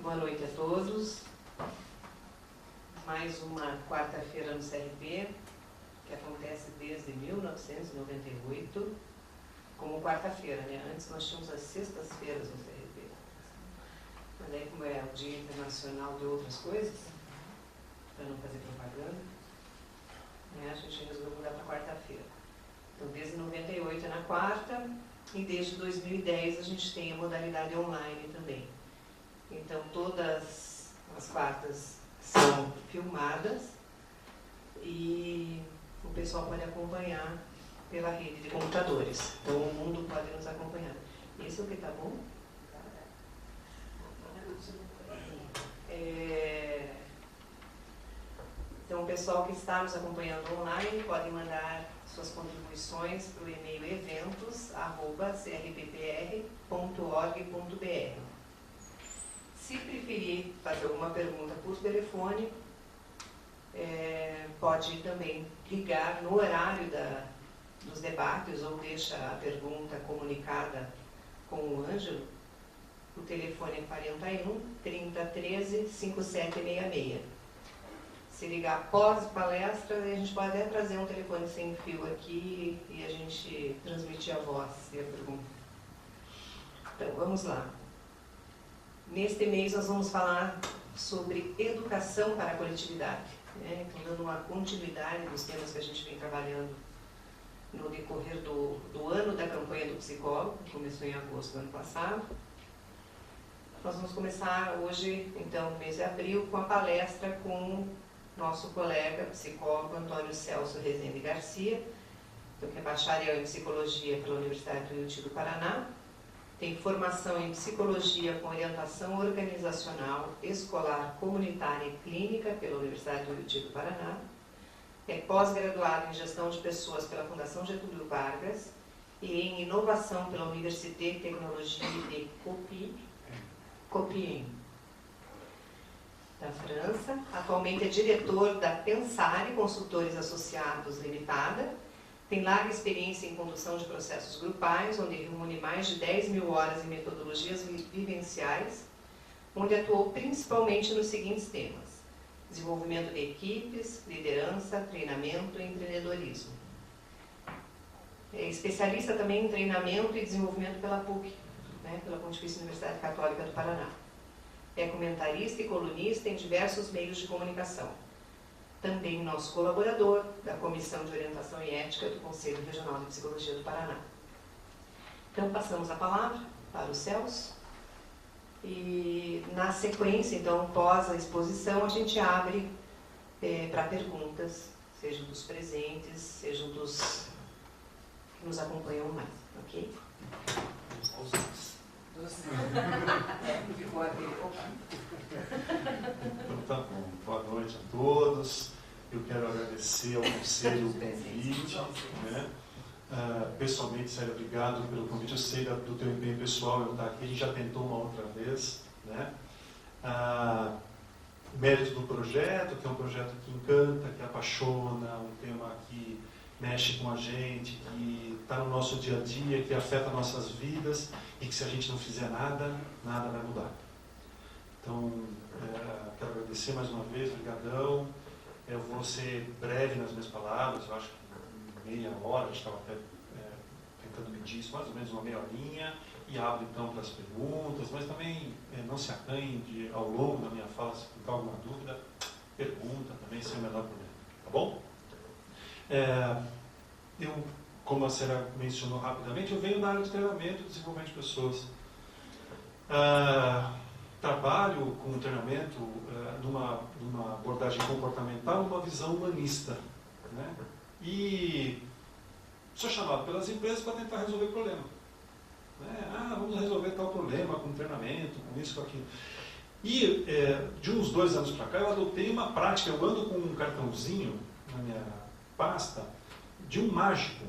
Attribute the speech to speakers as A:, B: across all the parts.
A: Boa noite a todos. Mais uma quarta-feira no CRP, que acontece desde 1998, como quarta-feira, né? Antes nós tínhamos as sextas-feiras no CRP. Mas aí, como é o Dia Internacional de outras coisas, para não fazer propaganda, né, a gente resolveu mudar para quarta-feira. Então, desde 98 é na quarta, e desde 2010 a gente tem a modalidade online também. Então, todas as quartas são filmadas e o pessoal pode acompanhar pela rede de computadores. Então, o mundo pode nos acompanhar. Esse é o que tá bom? Então, o pessoal que está nos acompanhando online pode mandar suas contribuições para o e-mail eventos@crppr.org.br. Se preferir fazer alguma pergunta por telefone, pode também ligar no horário dos debates ou deixa a pergunta comunicada com o Ângelo. O telefone é 41 30 13 5766. Se ligar após a palestra, a gente pode até trazer um telefone sem fio aqui e a gente transmitir a voz e a pergunta. Então, vamos lá. Neste mês nós vamos falar sobre educação para a coletividade, né? Então, dando uma continuidade dos temas que a gente vem trabalhando no decorrer do ano da campanha do psicólogo, que começou em agosto do ano passado. Nós vamos começar hoje, então, no mês de abril, com a palestra com nosso colega psicólogo Antônio Celso Rezende Garcia, que é bacharel em psicologia pela Universidade do Uiti do Paraná. Tem formação em psicologia com orientação organizacional, escolar, comunitária e clínica pela Universidade do Uiti do Paraná. É pós-graduado em gestão de pessoas pela Fundação Getúlio Vargas e em inovação pela Université de Tecnologie de Compiègne, da França. Atualmente é diretor da Pensare Consultores Associados Limitada. Tem larga experiência em condução de processos grupais, onde reúne mais de 10 mil horas em metodologias vivenciais, onde atuou principalmente nos seguintes temas: desenvolvimento de equipes, liderança, treinamento e empreendedorismo. É especialista também em treinamento e desenvolvimento pela PUC, né, pela Pontifícia Universidade Católica do Paraná. É comentarista e colunista em diversos meios de comunicação. Também nosso colaborador da Comissão de Orientação e Ética do Conselho Regional de Psicologia do Paraná. Então, passamos a palavra para o Celso. E, na sequência, então, após a exposição, a gente abre para perguntas, sejam dos presentes, sejam dos que nos acompanham mais, ok?
B: Ficou aqui. Então tá bom. Boa noite a todos. Eu quero agradecer ao Conselho o convite. Né? Pessoalmente, sério, obrigado pelo convite. Eu sei do teu empenho pessoal eu estar aqui. A gente já tentou uma outra vez. Né? Mérito do projeto, que é um projeto que encanta, que apaixona, um tema que mexe com a gente, que está no nosso dia a dia, que afeta nossas vidas e que se a gente não fizer nada, nada vai mudar. Então, quero agradecer mais uma vez, obrigadão. Eu vou ser breve nas minhas palavras, eu acho que meia hora, a gente estava até tentando medir isso, mais ou menos uma meia horinha, e abro então para as perguntas, mas também não se acanhe de, ao longo da minha fala, se ficar alguma dúvida, pergunta também, sem o menor problema, tá bom? Eu, como a Sera mencionou rapidamente, eu venho da área de treinamento e desenvolvimento de pessoas. Trabalho com treinamento numa abordagem comportamental, uma visão humanista. Né? E sou chamado pelas empresas para tentar resolver o problema. Né? Vamos resolver tal problema com treinamento, com isso, com aquilo. E de uns 2 anos para cá eu adotei uma prática, eu ando com um cartãozinho na minha pasta de um mágico.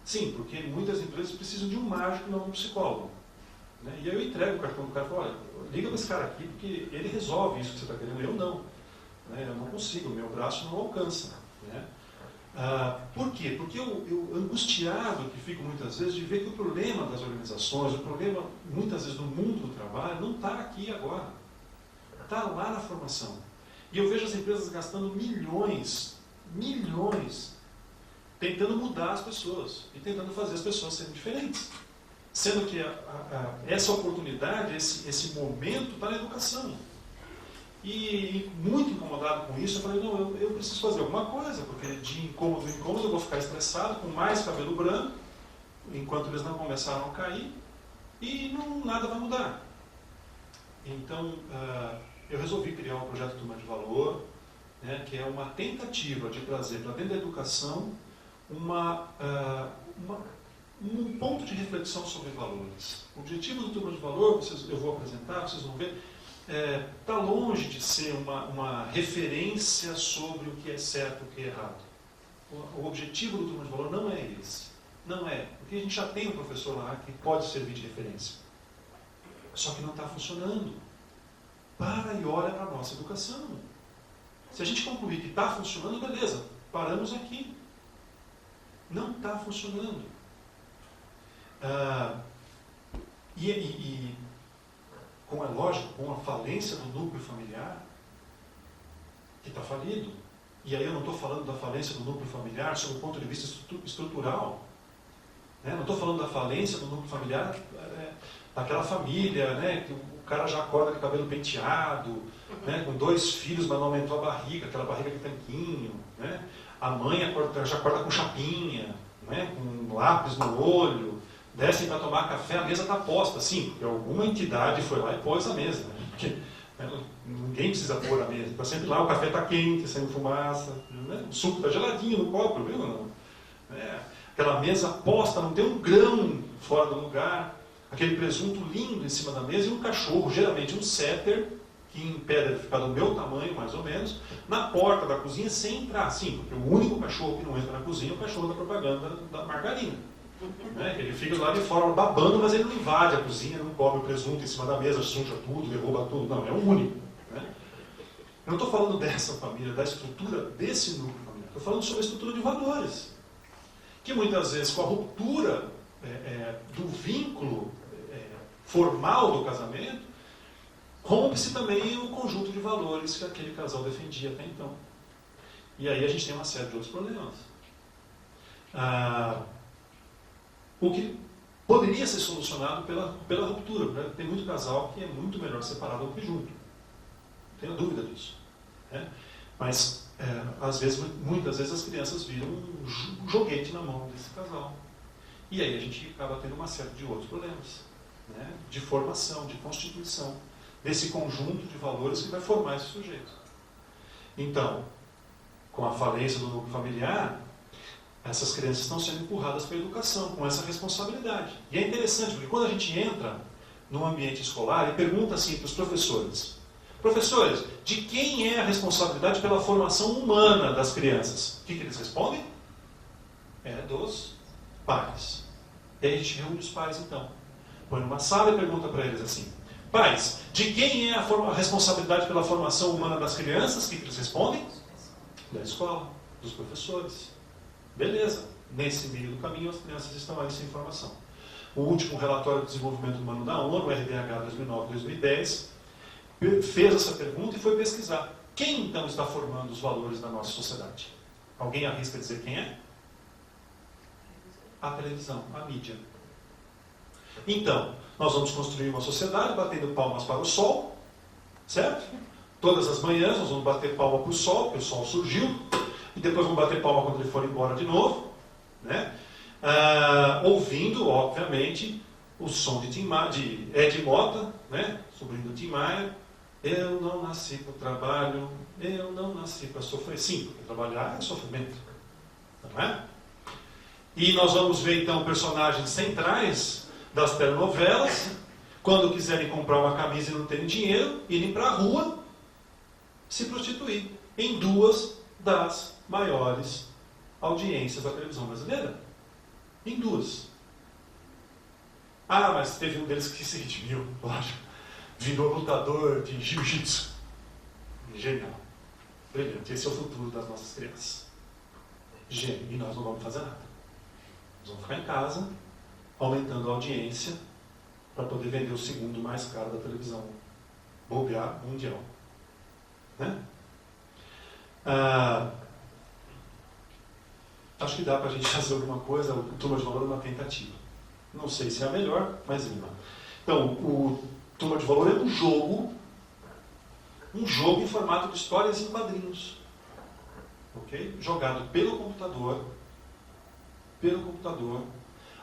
B: Sim, porque muitas empresas precisam de um mágico e não de um psicólogo. Né? E aí eu entrego o cartão do cara e falo, olha, liga para esse cara aqui, porque ele resolve isso que você está querendo, eu não. Né? Eu não consigo, o meu braço não alcança. Né? Por quê? Porque eu angustiado que fico muitas vezes de ver que o problema das organizações, o problema muitas vezes do mundo do trabalho não está aqui agora. Está lá na formação. E eu vejo as empresas gastando milhões, tentando mudar as pessoas e tentando fazer as pessoas serem diferentes. Sendo que essa oportunidade, esse momento está na educação. E muito incomodado com isso, eu falei, não, eu preciso fazer alguma coisa, porque de incômodo em incômodo eu vou ficar estressado, com mais cabelo branco, enquanto eles não começaram a cair, e nada vai mudar. Então, eu resolvi criar um projeto Turma de Valor, né, que é uma tentativa de trazer para dentro da educação um ponto de reflexão sobre valores. O objetivo do Turma de Valor, eu vou apresentar, vocês vão ver, está longe de ser uma referência sobre o que é certo e o que é errado. O objetivo do Turma de Valor não é esse. Não é. Porque a gente já tem um professor lá que pode servir de referência. Só que não está funcionando. Para e olha para a nossa educação. Se a gente concluir que está funcionando, beleza, paramos aqui. Não está funcionando. É lógico, com a falência do núcleo familiar, que está falido. E aí eu não estou falando da falência do núcleo familiar sob o ponto de vista estrutural. Né? Não estou falando da falência do núcleo familiar daquela família, né, que o cara já acorda com o cabelo penteado, né, com 2 filhos, mas não aumentou a barriga, aquela barriga de tanquinho. Né? A mãe já acorda com chapinha, né, com lápis no olho. Descem para tomar café, a mesa está posta, sim, porque alguma entidade foi lá e pôs a mesa. Né? Porque ninguém precisa pôr a mesa, está sempre lá, o café está quente, saindo fumaça, né? O suco está geladinho no copo, viu? Não? Aquela mesa posta, não tem um grão fora do lugar, aquele presunto lindo em cima da mesa e um cachorro, geralmente um setter, que em pé deve ficar do meu tamanho, mais ou menos, na porta da cozinha sem entrar, sim, porque o único cachorro que não entra na cozinha é o cachorro da propaganda da margarina. Né? Ele fica lá de fora babando, mas ele não invade a cozinha, não come o presunto em cima da mesa, suja tudo, derruba tudo. Não, é o único. Né? Eu não estou falando dessa família, da estrutura desse núcleo familiar. Estou falando sobre a estrutura de valores. Que muitas vezes, com a ruptura do vínculo formal do casamento, rompe-se também o conjunto de valores que aquele casal defendia até então. E aí a gente tem uma série de outros problemas. O que poderia ser solucionado pela ruptura. Né? Tem muito casal que é muito melhor separado do que junto. Não tenho dúvida disso. Né? Mas, muitas vezes, as crianças viram um joguete na mão desse casal. E aí a gente acaba tendo uma série de outros problemas. Né? De formação, de constituição. Desse conjunto de valores que vai formar esse sujeito. Então, com a falência do núcleo familiar, essas crianças estão sendo empurradas para a educação, com essa responsabilidade. E é interessante, porque quando a gente entra no ambiente escolar e pergunta assim para os professores: professores, de quem é a responsabilidade pela formação humana das crianças? O que eles respondem? É dos pais. E aí a gente reúne os pais então. Põe numa sala e pergunta para eles assim: pais, de quem é a responsabilidade pela formação humana das crianças? O que eles respondem? Da escola, dos professores. Beleza, nesse meio do caminho as crianças estão aí sem informação. O último relatório de desenvolvimento humano da ONU, o RDH 2009-2010, fez essa pergunta e foi pesquisar. Quem então está formando os valores da nossa sociedade? Alguém arrisca dizer quem é? A televisão, a mídia. Então, nós vamos construir uma sociedade batendo palmas para o sol, certo? Todas as manhãs nós vamos bater palma para o sol, porque o sol surgiu. E depois vão bater palma quando ele for embora de novo, né? Ouvindo, obviamente, o som de Ed Mota, né? Sobrinho do Tim Maia. Eu não nasci para o trabalho, eu não nasci para sofrer. Sim, porque trabalhar é sofrimento, não é? E nós vamos ver então personagens centrais das telenovelas, quando quiserem comprar uma camisa e não terem dinheiro, irem para a rua se prostituir em 2 das maiores audiências da televisão brasileira. Em 2. Mas teve um deles que se redimiu, lógico. Virou lutador de jiu-jitsu. Genial. Brilhante. Esse é o futuro das nossas crianças. gênio. E nós não vamos fazer nada. Nós vamos ficar em casa, aumentando a audiência, para poder vender o segundo mais caro da televisão. Bobear mundial. Né? Acho que dá para a gente fazer alguma coisa. O Turma de Valor é uma tentativa. Não sei se é a melhor, mas uma. Então, o Turma de Valor é um jogo em formato de histórias em quadrinhos. Okay? Jogado pelo computador,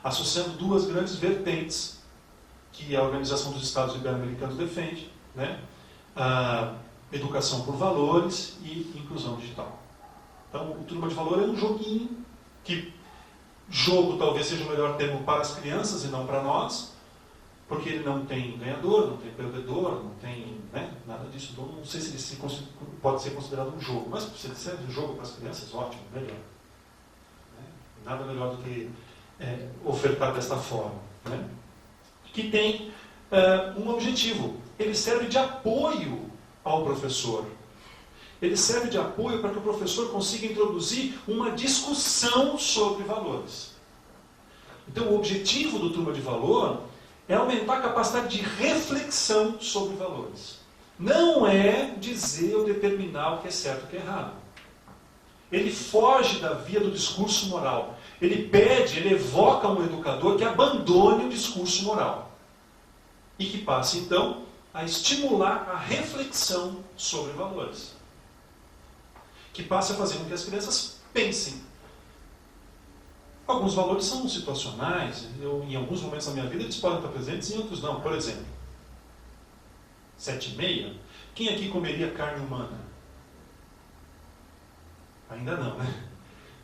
B: associando duas grandes vertentes que a Organização dos Estados Ibero-Americanos defende, né? A educação por valores e inclusão digital. Então, o Turma de Valor é um joguinho, que jogo talvez seja o melhor termo para as crianças e não para nós, porque ele não tem ganhador, não tem perdedor, não tem, né, nada disso. Então, não sei se ele pode ser considerado um jogo, mas se ele serve um jogo para as crianças, ótimo, melhor. Nada melhor do que ofertar desta forma. Né? Que tem um objetivo. Ele serve de apoio ao professor. Ele serve de apoio para que o professor consiga introduzir uma discussão sobre valores. Então, o objetivo do Turma de Valor é aumentar a capacidade de reflexão sobre valores. Não é dizer ou determinar o que é certo e o que é errado. Ele foge da via do discurso moral. Ele evoca um educador que abandone o discurso moral. E que passe, então, a estimular a reflexão sobre valores. Que passe a fazer com que as crianças pensem. Alguns valores são situacionais, em alguns momentos da minha vida eles podem estar presentes, em outros não. Por exemplo, 7h30, quem aqui comeria carne humana? Ainda não, né?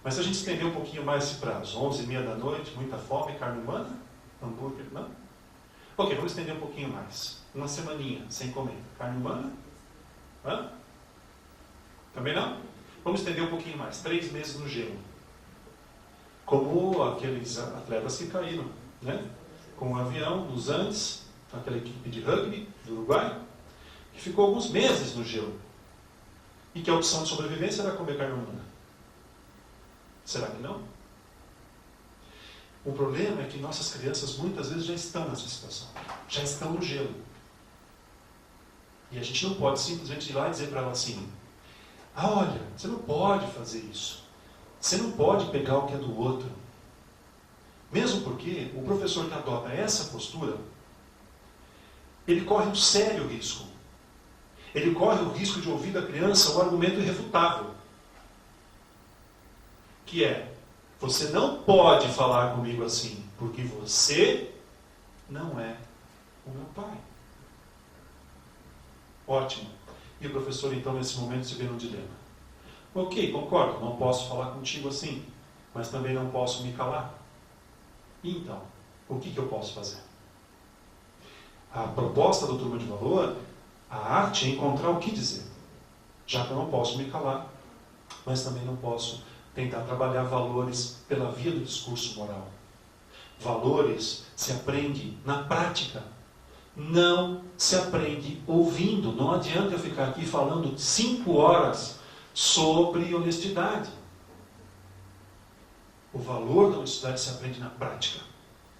B: Mas se a gente estender um pouquinho mais esse prazo, 11h30 da noite, muita fome, carne humana? Hambúrguer, não? Ok, vamos estender um pouquinho mais. Uma semaninha sem comer. Carne humana? Hã? Também não? Vamos estender um pouquinho mais. 3 meses no gelo. Como aqueles atletas que caíram, né? Com um avião nos Andes, aquela equipe de rugby do Uruguai, que ficou alguns meses no gelo. E que a opção de sobrevivência era comer carne humana. Será que não? O problema é que nossas crianças muitas vezes já estão nessa situação. Já estão no gelo. E a gente não pode simplesmente ir lá e dizer para ela assim: olha, você não pode fazer isso. Você não pode pegar o que é do outro. Mesmo porque o professor que adota essa postura, ele corre um sério risco. Ele corre o risco de ouvir da criança um argumento irrefutável. Que é: você não pode falar comigo assim, porque você não é o meu pai. Ótimo. E o professor, então, nesse momento, se vê num dilema. Ok, concordo, não posso falar contigo assim, mas também não posso me calar. E então, o que eu posso fazer? A proposta do Turma de Valor, a arte é encontrar o que dizer. Já que eu não posso me calar, mas também não posso tentar trabalhar valores pela via do discurso moral. Valores se aprende na prática. Não se aprende ouvindo. Não adianta eu ficar aqui falando 5 horas sobre honestidade. O valor da honestidade se aprende na prática,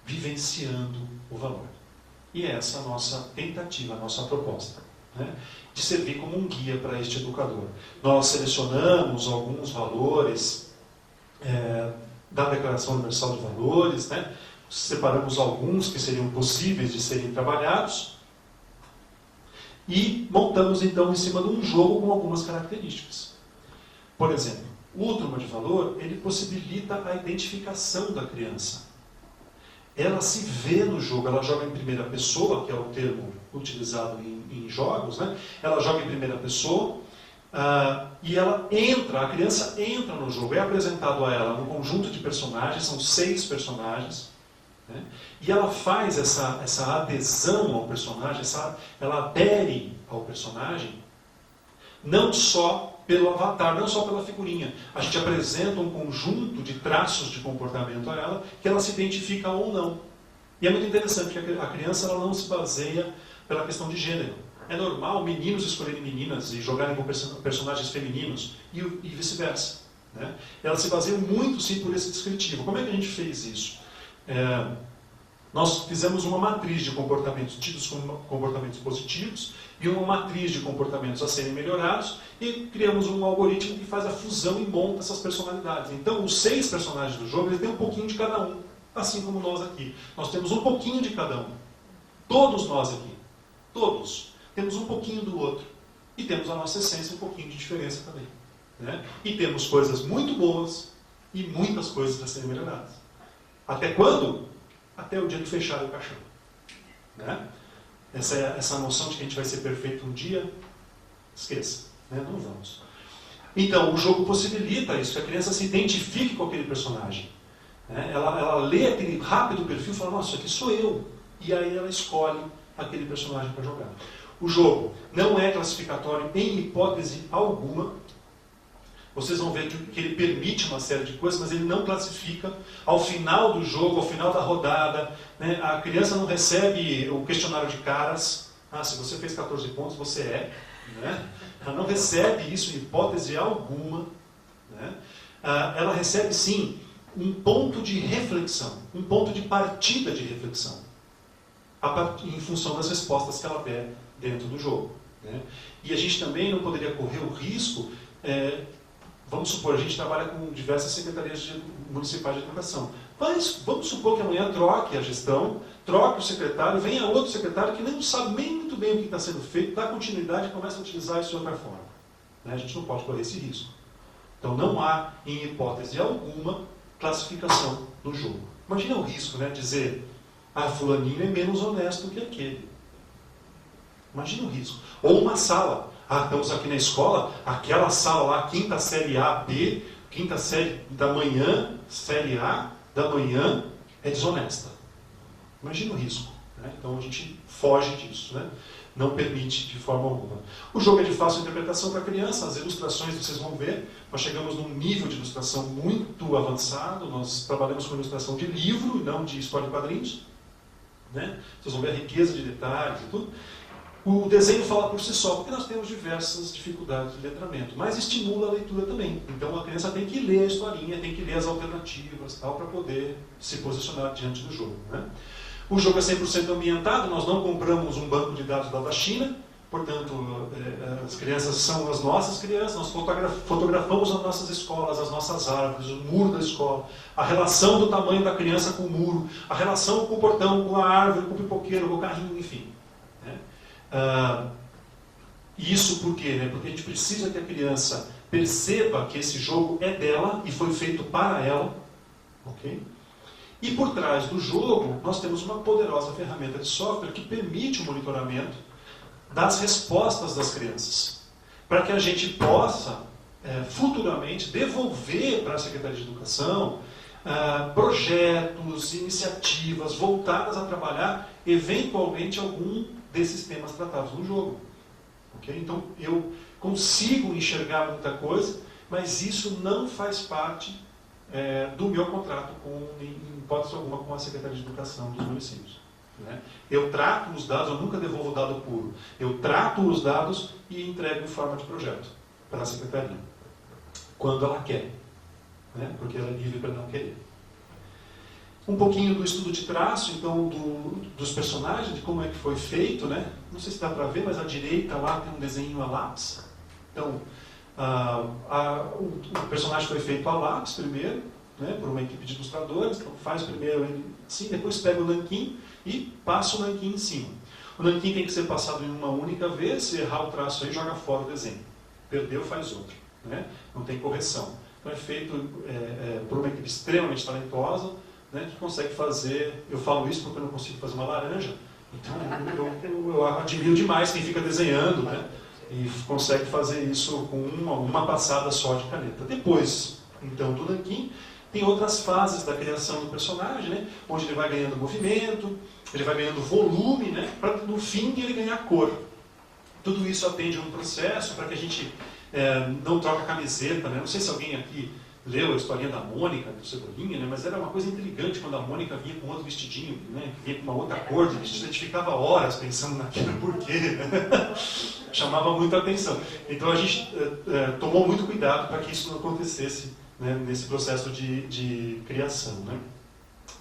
B: vivenciando o valor. E essa é a nossa tentativa, a nossa proposta, né? De servir como um guia para este educador. Nós selecionamos alguns valores da Declaração Universal de Valores, né? Separamos alguns que seriam possíveis de serem trabalhados e montamos então em cima de um jogo com algumas características. Por exemplo, o Turma de Valor, ele possibilita a identificação da criança. Ela se vê no jogo, ela joga em primeira pessoa, que é o termo utilizado em jogos, né? Ela joga em primeira pessoa e ela entra, a criança entra no jogo, é apresentado a ela um conjunto de personagens, são 6 personagens, né? E ela faz essa adesão ao personagem, ela adere ao personagem, não só pelo avatar, não só pela figurinha. A gente apresenta um conjunto de traços de comportamento a ela, que ela se identifica ou não. E é muito interessante, porque a criança ela não se baseia pela questão de gênero. É normal meninos escolherem meninas e jogarem com personagens femininos, e vice-versa. né? Elas se baseiam muito, sim, por esse descritivo. Como é que a gente fez isso? Nós fizemos uma matriz de comportamentos tidos como comportamentos positivos e uma matriz de comportamentos a serem melhorados e criamos um algoritmo que faz a fusão e monta essas personalidades. Então, os 6 personagens do jogo, eles têm um pouquinho de cada um, assim como nós aqui. Nós temos um pouquinho de cada um. Todos nós aqui, todos, temos um pouquinho do outro. E temos a nossa essência, um pouquinho de diferença também, né? E temos coisas muito boas e muitas coisas a serem melhoradas. Até quando? Até o dia de fechar o caixão, né? Essa noção de que a gente vai ser perfeito um dia, esqueça, né? Não vamos. Então, o jogo possibilita isso, que a criança se identifique com aquele personagem, né? Ela lê aquele rápido perfil e fala, nossa, isso aqui sou eu. E aí ela escolhe aquele personagem para jogar. O jogo não é classificatório em hipótese alguma. Vocês vão ver que ele permite uma série de coisas, mas ele não classifica. Ao final do jogo, ao final da rodada, né, a criança não recebe o questionário de caras. Ah, se você fez 14 pontos, você é. Né? Ela não recebe isso em hipótese alguma. Né? Ela recebe, sim, um ponto de reflexão, um ponto de partida de reflexão, em função das respostas que ela der dentro do jogo, né? E a gente também não poderia correr o risco, vamos supor, a gente trabalha com diversas secretarias municipais de educação, mas vamos supor que amanhã troque a gestão, troque o secretário, venha outro secretário que não sabe nem muito bem o que está sendo feito, dá continuidade e começa a utilizar isso de outra forma, né? A gente não pode correr esse risco. Então não há, em hipótese alguma, classificação no jogo. Imagina o risco, né? Dizer, fulaninho é menos honesto que aquele. Imagina o risco. Ou uma sala. Estamos aqui na escola, aquela sala lá, quinta série A, B, quinta série da manhã, série A da manhã, é desonesta. Imagina o risco, né? Então a gente foge disso, né? Não permite de forma alguma. O jogo é de fácil interpretação para a criança, as ilustrações vocês vão ver, nós chegamos num nível de ilustração muito avançado, nós trabalhamos com ilustração de livro, não de história em quadrinhos, né? Vocês vão ver a riqueza de detalhes e tudo. O desenho fala por si só, porque nós temos diversas dificuldades de letramento, mas estimula a leitura também. Então a criança tem que ler a historinha, tem que ler as alternativas, tal, para poder se posicionar diante do jogo, né? O jogo é 100% ambientado, nós não compramos um banco de dados lá da China, portanto, as crianças são as nossas crianças, nós fotografamos as nossas escolas, as nossas árvores, o muro da escola, a relação do tamanho da criança com o muro, a relação com o portão, com a árvore, com o pipoqueiro, com o carrinho, enfim. Isso por quê? Né? Porque a gente precisa que a criança perceba que esse jogo é dela e foi feito para ela. Okay? E por trás do jogo, nós temos uma poderosa ferramenta de software que permite o monitoramento das respostas das crianças, para que a gente possa, futuramente, devolver para a Secretaria de Educação projetos, iniciativas voltadas a trabalhar, eventualmente, algum desses temas tratados no jogo. Okay? Então, eu consigo enxergar muita coisa, mas isso não faz parte do meu contrato, em hipótese alguma, com a Secretaria de Educação dos municípios. Né? Eu trato os dados, eu nunca devolvo o dado puro. Eu trato os dados e entrego em forma de projeto para a Secretaria, quando ela quer, né? Porque ela é livre para não querer. Um pouquinho do estudo de traço, então, dos personagens, de como é que foi feito, né? Não sei se dá para ver, mas à direita lá tem um desenho a lápis. Então, o personagem foi feito a lápis primeiro, né, por uma equipe de ilustradores. Então faz primeiro ele assim, depois pega o nanquim e passa o nanquim em cima. O nanquim tem que ser passado em uma única vez, se errar o traço aí, joga fora o desenho. Perdeu, faz outro. Né? Não tem correção. Então é feito por uma equipe extremamente talentosa, né, que consegue fazer, eu falo isso porque eu não consigo fazer uma laranja, então eu admiro demais quem fica desenhando, né, e consegue fazer isso com uma passada só de caneta. Depois, então, do nanquim, tem outras fases da criação do personagem, né, onde ele vai ganhando movimento, ele vai ganhando volume, né, para no fim ele ganhar cor. Tudo isso atende a um processo para que a gente não troque a camiseta, né? Não sei se alguém aqui leu a historinha da Mônica, do Cebolinha, né? Mas era uma coisa intrigante quando a Mônica vinha com outro vestidinho, né? Vinha com uma outra cor de vestido, a gente ficava horas pensando naquilo, por quê? Chamava muita atenção. Então a gente tomou muito cuidado para que isso não acontecesse né, nesse processo de criação. Né?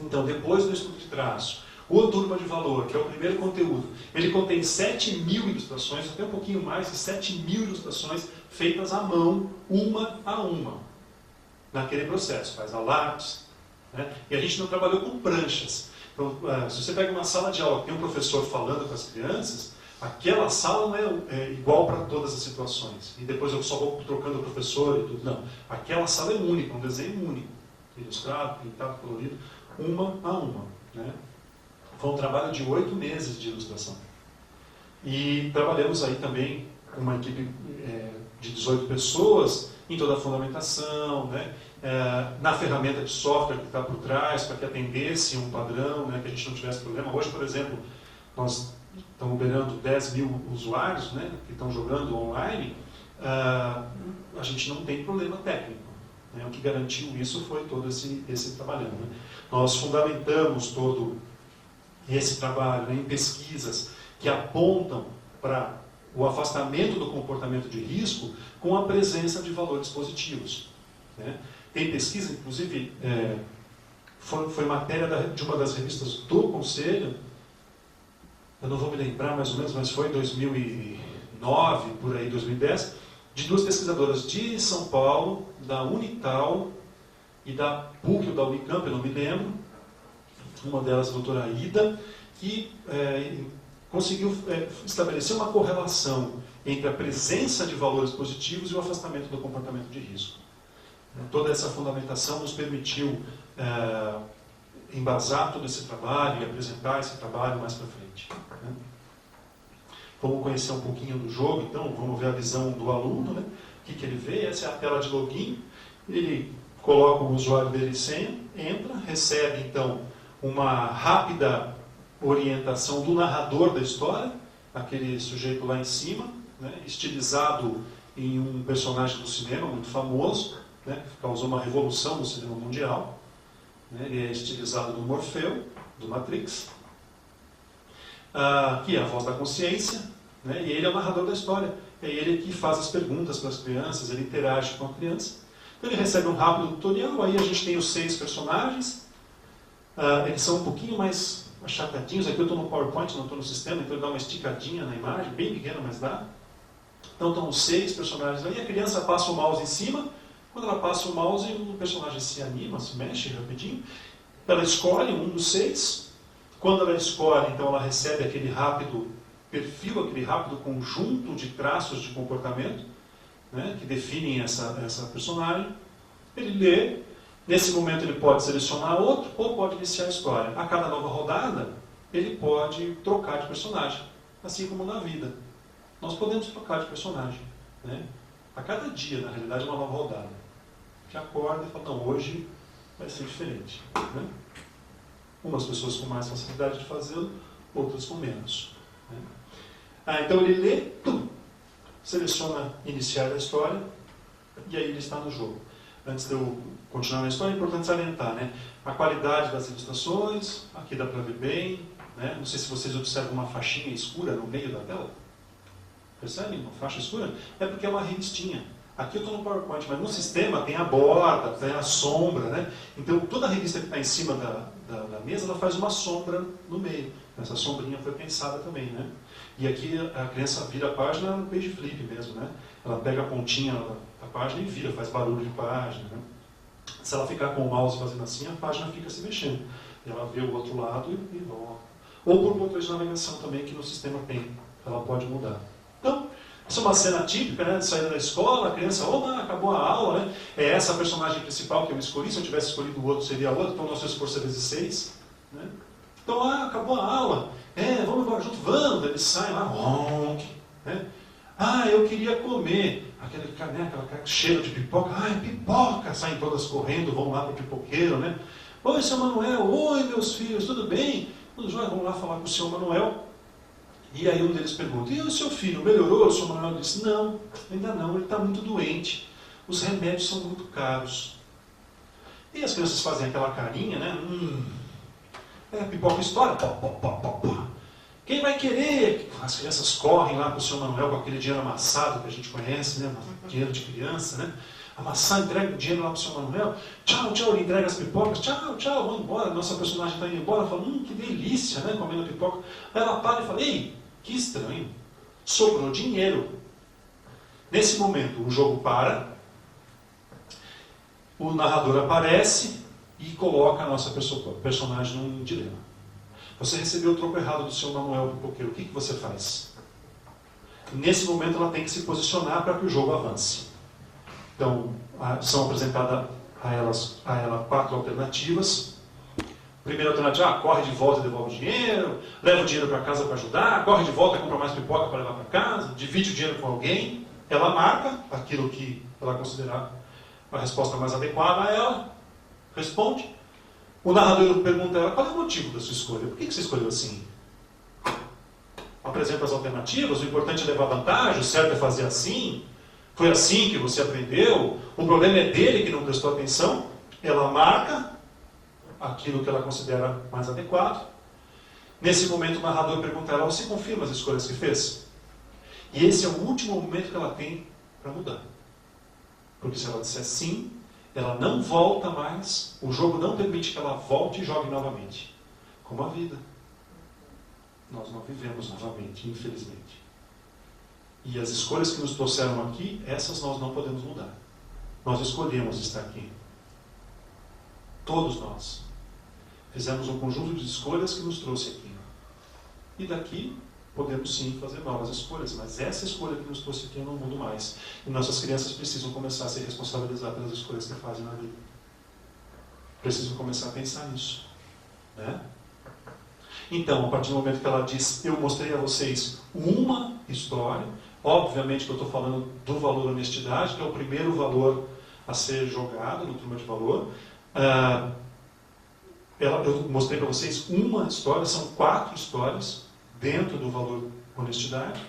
B: Então, depois do estudo de traço, o turma de valor, que é o primeiro conteúdo, ele contém 7.000 ilustrações, até um pouquinho mais de 7.000 ilustrações feitas à mão, uma a uma, naquele processo. Faz a lápis, né? E a gente não trabalhou com pranchas. Então, se você pega uma sala de aula que tem um professor falando com as crianças, aquela sala não é igual para todas as situações. E depois eu só vou trocando o professor e tudo. Não. Aquela sala é única, um desenho único. Ilustrado, pintado, colorido, uma a uma. Né? Foi um trabalho de 8 meses de ilustração. E trabalhamos aí também com uma equipe de 18 pessoas em toda a fundamentação, né? Na ferramenta de software que está por trás, para que atendesse um padrão, né? Que a gente não tivesse problema. Hoje, por exemplo, nós estamos beirando 10.000 usuários, né? Que estão jogando online. A gente não tem problema técnico. Né? O que garantiu isso foi todo esse trabalho. Né? Nós fundamentamos todo esse trabalho, né, em pesquisas que apontam para o afastamento do comportamento de risco com a presença de valores positivos. Né? Tem pesquisa, inclusive, foi matéria de uma das revistas do Conselho, eu não vou me lembrar mais ou menos, mas foi em 2009, por aí, 2010, de duas pesquisadoras de São Paulo, da Unital e da PUC ou da Unicamp, eu não me lembro. Uma delas, a doutora Ida, que conseguiu estabelecer uma correlação entre a presença de valores positivos e o afastamento do comportamento de risco. Toda essa fundamentação nos permitiu embasar todo esse trabalho e apresentar esse trabalho mais para frente. Né? Vamos conhecer um pouquinho do jogo, então, vamos ver a visão do aluno, né? O que ele vê, essa é a tela de login, ele coloca o usuário dele e senha, entra, recebe, então, uma rápida orientação do narrador da história, aquele sujeito lá em cima, né, estilizado em um personagem do cinema muito famoso, né, que causou uma revolução no cinema mundial. Né, ele é estilizado no Morfeu, do Matrix, que é a voz da consciência, né, e ele é o narrador da história. É ele que faz as perguntas para as crianças, ele interage com a criança. Então ele recebe um rápido tutorial, aí a gente tem os 6 personagens. Eles são um pouquinho mais achatadinhos. Aqui eu estou no PowerPoint, não estou no sistema, então ele dá uma esticadinha na imagem, bem pequena, mas dá. Então estão os 6 personagens aí, a criança passa o mouse em cima. Quando ela passa o mouse, o personagem se anima, se mexe rapidinho. Ela escolhe um dos 6. Quando ela escolhe, então ela recebe aquele rápido perfil, aquele rápido conjunto de traços de comportamento, né, que definem essa personagem. Ele lê. Nesse momento ele pode selecionar outro ou pode iniciar a história. A cada nova rodada, ele pode trocar de personagem. Assim como na vida. Nós podemos trocar de personagem. Né? A cada dia, na realidade, é uma nova rodada. Que acorda e fala, não, hoje vai ser diferente. Né? Umas pessoas com mais facilidade de fazê-lo, outras com menos. Né? Então ele lê, seleciona iniciar a história, e aí ele está no jogo. Antes de eu continuar na história, é importante salientar, né? A qualidade das ilustrações, aqui dá para ver bem, né? Não sei se vocês observam uma faixinha escura no meio da tela. Percebem? Uma faixa escura? É porque é uma revistinha. Aqui eu estou no PowerPoint, mas no sistema tem a borda, tem a sombra, né? Então toda a revista que está em cima da mesa, ela faz uma sombra no meio. Essa sombrinha foi pensada também, né? E aqui a criança vira a página no page flip mesmo, né? Ela pega a pontinha da página e vira, faz barulho de página, né? Se ela ficar com o mouse fazendo assim, a página fica se mexendo. E ela vê o outro lado e volta. Ou por botões de navegação também, que no sistema tem. Ela pode mudar. Então, essa é uma cena típica, né, de saída da escola, a criança, acabou a aula, né? É essa a personagem principal que eu escolhi, se eu tivesse escolhido o outro seria a outra, então o nosso esforço é vezes 6. Né? Então, acabou a aula, vamos embora junto, vamos, eles saem lá, né? Eu queria comer, aquele cheiro de pipoca, pipoca, saem todas correndo, vão lá para o pipoqueiro, né? Oi, seu Manuel, oi, meus filhos, tudo bem? Tudo jóia, vamos lá falar com o seu Manuel. E aí um deles pergunta, e o seu filho, melhorou? O seu Manuel disse, não, ainda não, ele está muito doente, os remédios são muito caros. E as crianças fazem aquela carinha, né? Pipoca estoura, quem vai querer? As crianças correm lá para o seu Manuel com aquele dinheiro amassado que a gente conhece, né? Dinheiro de criança, né? amassar, entrega o dinheiro lá para o seu Manuel, tchau, tchau, ele entrega as pipocas, tchau, tchau, vamos embora, nossa personagem está indo embora, fala, que delícia, né, comendo pipoca. Aí ela para e fala, ei, que estranho, sobrou dinheiro. Nesse momento, o jogo para, o narrador aparece e coloca a nossa personagem num dilema. Você recebeu o troco errado do seu Manuel pipoqueiro, o que você faz? Nesse momento ela tem que se posicionar para que o jogo avance. Então, são apresentadas a ela 4 alternativas. Primeira alternativa, corre de volta e devolve o dinheiro, leva o dinheiro para casa para ajudar, corre de volta e compra mais pipoca para levar para casa, divide o dinheiro com alguém. Ela marca aquilo que ela considerar a resposta mais adequada a ela, responde. O narrador pergunta a ela, qual é o motivo da sua escolha? Por que você escolheu assim? Apresenta as alternativas, o importante é levar vantagem, o certo é fazer assim, foi assim que você aprendeu, o problema é dele que não prestou atenção. Ela marca aquilo que ela considera mais adequado. Nesse momento o narrador pergunta a ela, você confirma as escolhas que fez? E esse é o último momento que ela tem para mudar. Porque se ela disser sim, ela não volta mais, o jogo não permite que ela volte e jogue novamente. Como a vida. Nós não vivemos novamente, infelizmente. E as escolhas que nos trouxeram aqui, essas nós não podemos mudar. Nós escolhemos estar aqui. Todos nós. Fizemos um conjunto de escolhas que nos trouxe aqui. E daqui, podemos sim fazer novas escolhas, mas essa escolha que nos trouxe aqui eu não mudo mais. E nossas crianças precisam começar a se responsabilizar pelas escolhas que fazem na vida. Precisam começar a pensar nisso. Né? Então, a partir do momento que ela diz, eu mostrei a vocês uma história, obviamente que eu estou falando do valor honestidade, que é o primeiro valor a ser jogado no Turma de Valor. Eu mostrei para vocês uma história, são 4 histórias dentro do valor honestidade,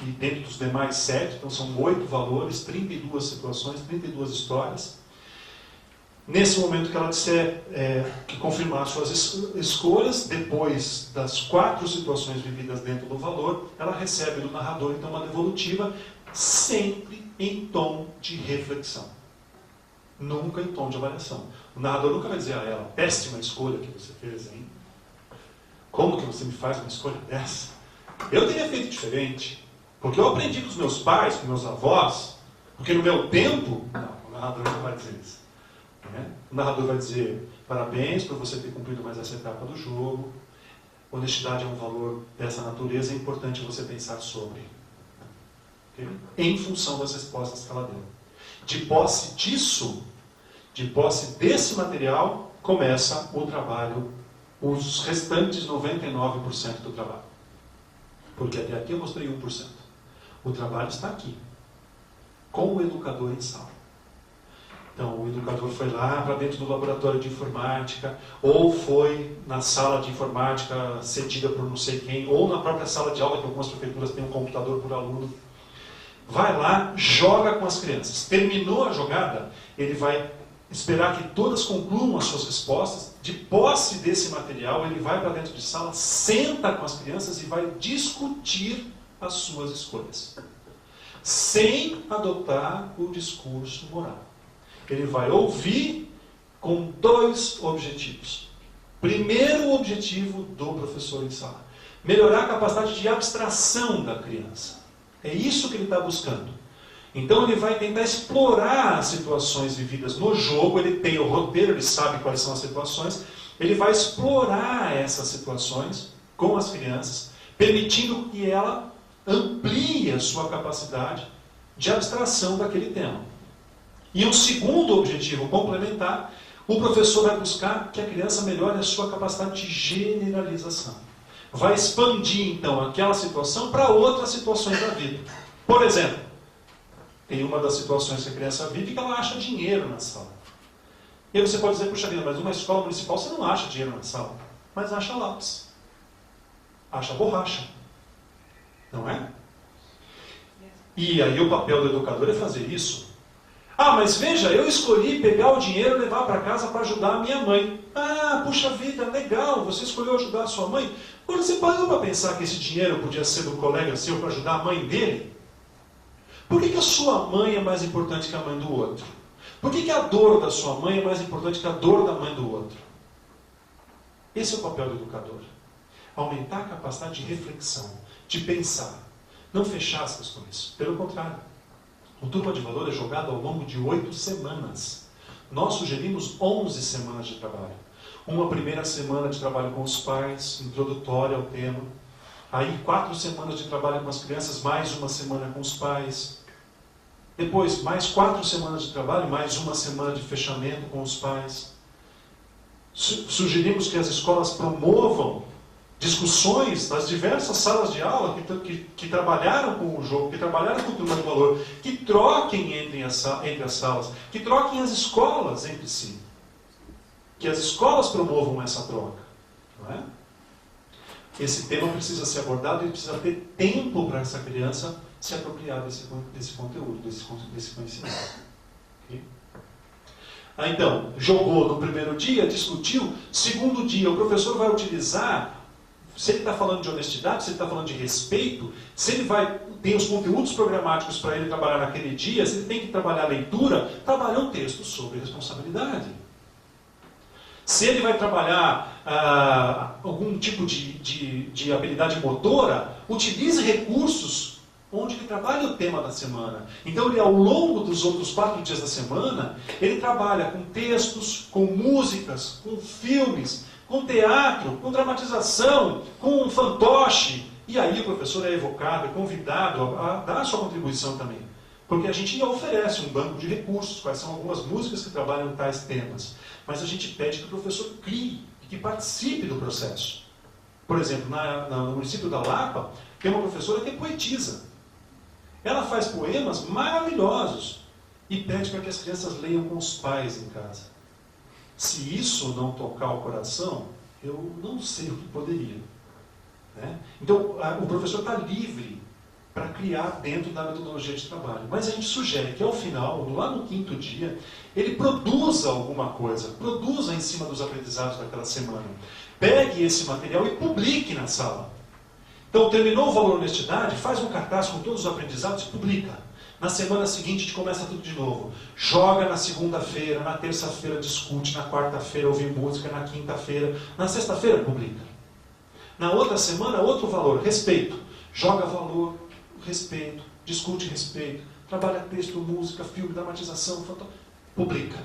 B: e dentro dos demais 7, então são 8 valores, 32 situações, 32 histórias. Nesse momento que ela disser que confirmar suas escolhas, depois das 4 situações vividas dentro do valor, ela recebe do narrador então uma devolutiva, sempre em tom de reflexão. Nunca em tom de avaliação. O narrador nunca vai dizer a ela, péssima escolha que você fez, hein? Como que você me faz uma escolha dessa? Eu teria feito diferente, porque eu aprendi com os meus pais, com meus avós, porque no meu tempo... Não, o narrador não vai dizer isso. O narrador vai dizer, parabéns por você ter cumprido mais essa etapa do jogo, honestidade é um valor dessa natureza, é importante você pensar sobre. Okay? Em função das respostas que ela deu. De posse disso, de posse desse material, começa o trabalho, os restantes 99% do trabalho. Porque até aqui eu mostrei 1%. O trabalho está aqui, com o educador em sala. Então, o educador foi lá para dentro do laboratório de informática, ou foi na sala de informática cedida por não sei quem, ou na própria sala de aula, que algumas prefeituras têm um computador por aluno. Vai lá, joga com as crianças. Terminou a jogada, ele vai esperar que todas concluam as suas respostas. De posse desse material, ele vai para dentro de sala, senta com as crianças e vai discutir as suas escolhas. Sem adotar o discurso moral. Ele vai ouvir com 2 objetivos. Primeiro objetivo do professor em sala. Melhorar a capacidade de abstração da criança. É isso que ele está buscando. Então ele vai tentar explorar as situações vividas no jogo, ele tem o roteiro, ele sabe quais são as situações, ele vai explorar essas situações com as crianças, permitindo que ela amplie a sua capacidade de abstração daquele tema. E um segundo objetivo complementar, o professor vai buscar que a criança melhore a sua capacidade de generalização. Vai expandir, então, aquela situação para outras situações da vida. Por exemplo, tem uma das situações que a criança vive que ela acha dinheiro na sala. E aí você pode dizer, puxa vida, mas numa escola municipal você não acha dinheiro na sala, mas acha lápis, acha borracha. Não é? E aí o papel do educador é fazer isso. Ah, mas veja, eu escolhi pegar o dinheiro e levar para casa para ajudar a minha mãe. Ah, puxa vida, legal, você escolheu ajudar a sua mãe. Agora você parou para pensar que esse dinheiro podia ser do colega seu para ajudar a mãe dele? Por que a sua mãe é mais importante que a mãe do outro? Por que a dor da sua mãe é mais importante que a dor da mãe do outro? Esse é o papel do educador. Aumentar a capacidade de reflexão, de pensar. Não fechar as questões. Pelo contrário. O Turma de Valor é jogado ao longo de 8 semanas. Nós sugerimos 11 semanas de trabalho. Uma primeira semana de trabalho com os pais, introdutória ao tema. Aí 4 semanas de trabalho com as crianças, mais uma semana com os pais. Depois, mais 4 semanas de trabalho, mais uma semana de fechamento com os pais. Sugerimos que as escolas promovam discussões das diversas salas de aula que trabalharam com o jogo, que trabalharam com o Turma de Valor, que troquem entre as salas, que troquem as escolas entre si. Que as escolas promovam essa troca. Não é? Esse tema precisa ser abordado e precisa ter tempo para essa criança se apropriar desse conteúdo, desse conhecimento. Okay? Então, jogou no primeiro dia, discutiu. Segundo dia, o professor vai utilizar, se ele está falando de honestidade, se ele está falando de respeito, se ele tem os conteúdos programáticos para ele trabalhar naquele dia, se ele tem que trabalhar a leitura, trabalha um texto sobre responsabilidade. Se ele vai trabalhar algum tipo de habilidade motora, utilize recursos onde ele trabalha o tema da semana. Então, ele, ao longo dos outros 4 dias da semana, ele trabalha com textos, com músicas, com filmes, com teatro, com dramatização, com fantoche. E aí o professor é evocado, é convidado a dar a sua contribuição também. Porque a gente oferece um banco de recursos, quais são algumas músicas que trabalham tais temas. Mas a gente pede que o professor crie, que participe do processo. Por exemplo, no município da Lapa, tem uma professora que é poetisa. Ela faz poemas maravilhosos e pede para que as crianças leiam com os pais em casa. Se isso não tocar o coração, eu não sei o que poderia. Né? Então, o professor está livre para criar dentro da metodologia de trabalho. Mas a gente sugere que, ao final, lá no 5º dia, ele produza alguma coisa, produza em cima dos aprendizados daquela semana. Pegue esse material e publique na sala. Então, terminou o Valor Honestidade, faz um cartaz com todos os aprendizados e publica. Na semana seguinte, a gente começa tudo de novo. Joga na segunda-feira, na terça-feira discute, na quarta-feira ouve música, na quinta-feira, na sexta-feira publica. Na outra semana, outro valor, respeito. Joga valor, respeito, discute respeito, trabalha texto, música, filme, dramatização, publica.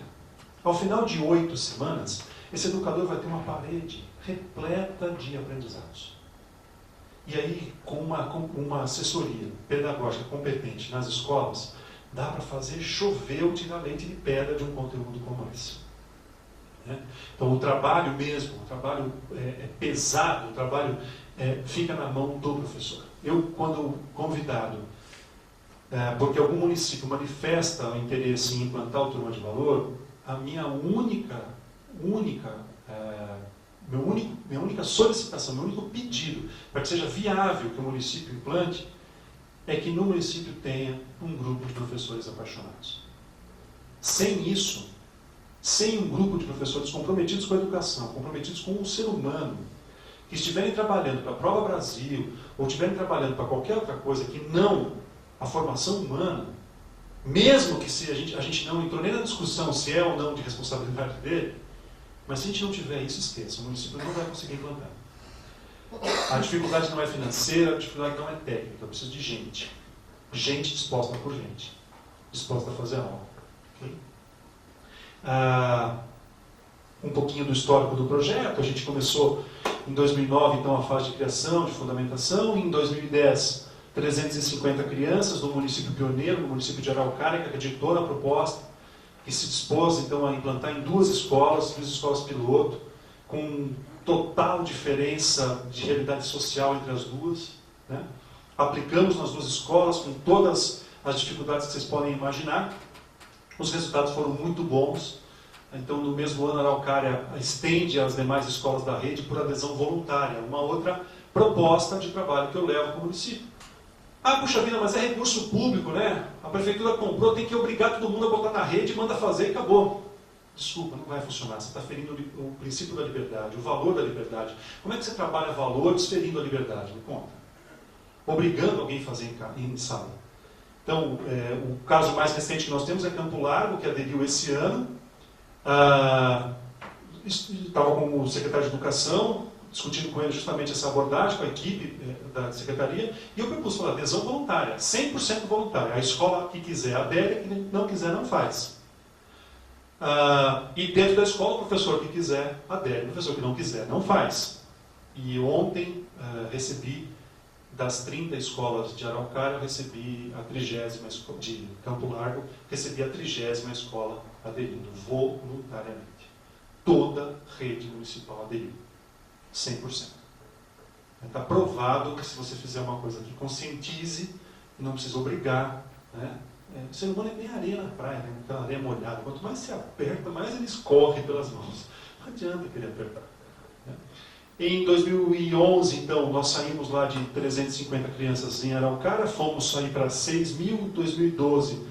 B: Ao final de 8 semanas, esse educador vai ter uma parede repleta de aprendizados. E aí, com uma assessoria pedagógica competente nas escolas, dá para fazer chover o tira-leite de pedra de um conteúdo como esse. Né? Então, o trabalho mesmo, o trabalho pesado, o trabalho fica na mão do professor. Eu, quando convidado, porque algum município manifesta o interesse em implantar o Turma de Valor, a minha única solicitação, meu único pedido para que seja viável que o município implante, é que no município tenha um grupo de professores apaixonados. Sem isso, sem um grupo de professores comprometidos com a educação, comprometidos com o ser humano, que estiverem trabalhando para a Prova Brasil, ou estiverem trabalhando para qualquer outra coisa que não a formação humana, mesmo que se a gente não entrou nem na discussão se é ou não de responsabilidade dele, mas se a gente não tiver isso, esqueça, o município não vai conseguir implantar. A dificuldade não é financeira, a dificuldade não é técnica, eu preciso de gente. Gente disposta por gente. Disposta a fazer algo. Okay? Um pouquinho do histórico do projeto. A gente começou em 2009, então, a fase de criação, de fundamentação. Em 2010, 350 crianças no município pioneiro, no município de Araucária, que acreditou na proposta, que se dispôs, então, a implantar em 2 escolas piloto, com total diferença de realidade social entre as duas. Né? Aplicamos nas 2 escolas, com todas as dificuldades que vocês podem imaginar. Os resultados foram muito bons. Então, no mesmo ano, a Araucária estende às demais escolas da rede por adesão voluntária. Uma outra proposta de trabalho que eu levo para o município. Puxa vida, mas é recurso público, né? A prefeitura comprou, tem que obrigar todo mundo a botar na rede, manda fazer e acabou. Desculpa, não vai funcionar. Você está ferindo o princípio da liberdade, o valor da liberdade. Como é que você trabalha valores ferindo a liberdade? Me conta. Obrigando alguém a fazer em sala. Então, o caso mais recente que nós temos é Campo Largo, que aderiu esse ano. Estava com o secretário de Educação, discutindo com ele justamente essa abordagem, com a equipe da secretaria, e eu propus uma adesão voluntária, 100% voluntária. A escola que quiser adere, que não quiser não faz. E dentro da escola, o professor que quiser adere, o professor que não quiser não faz. E ontem recebi, das 30 escolas de Araucária, eu recebi a 30ª escola, de Campo Largo, recebi a 30ª escola aderindo, voluntariamente. Toda rede municipal aderiu, 100%. Está provado que se você fizer uma coisa que conscientize, não precisa obrigar, né? O ser humano é bem areia na praia, né? Aquela areia molhada. Quanto mais se aperta, mais ele escorre pelas mãos. Não adianta querer apertar. Né? Em 2011, então, nós saímos lá de 350 crianças em Araucária, fomos sair para 6 mil. Em 2012,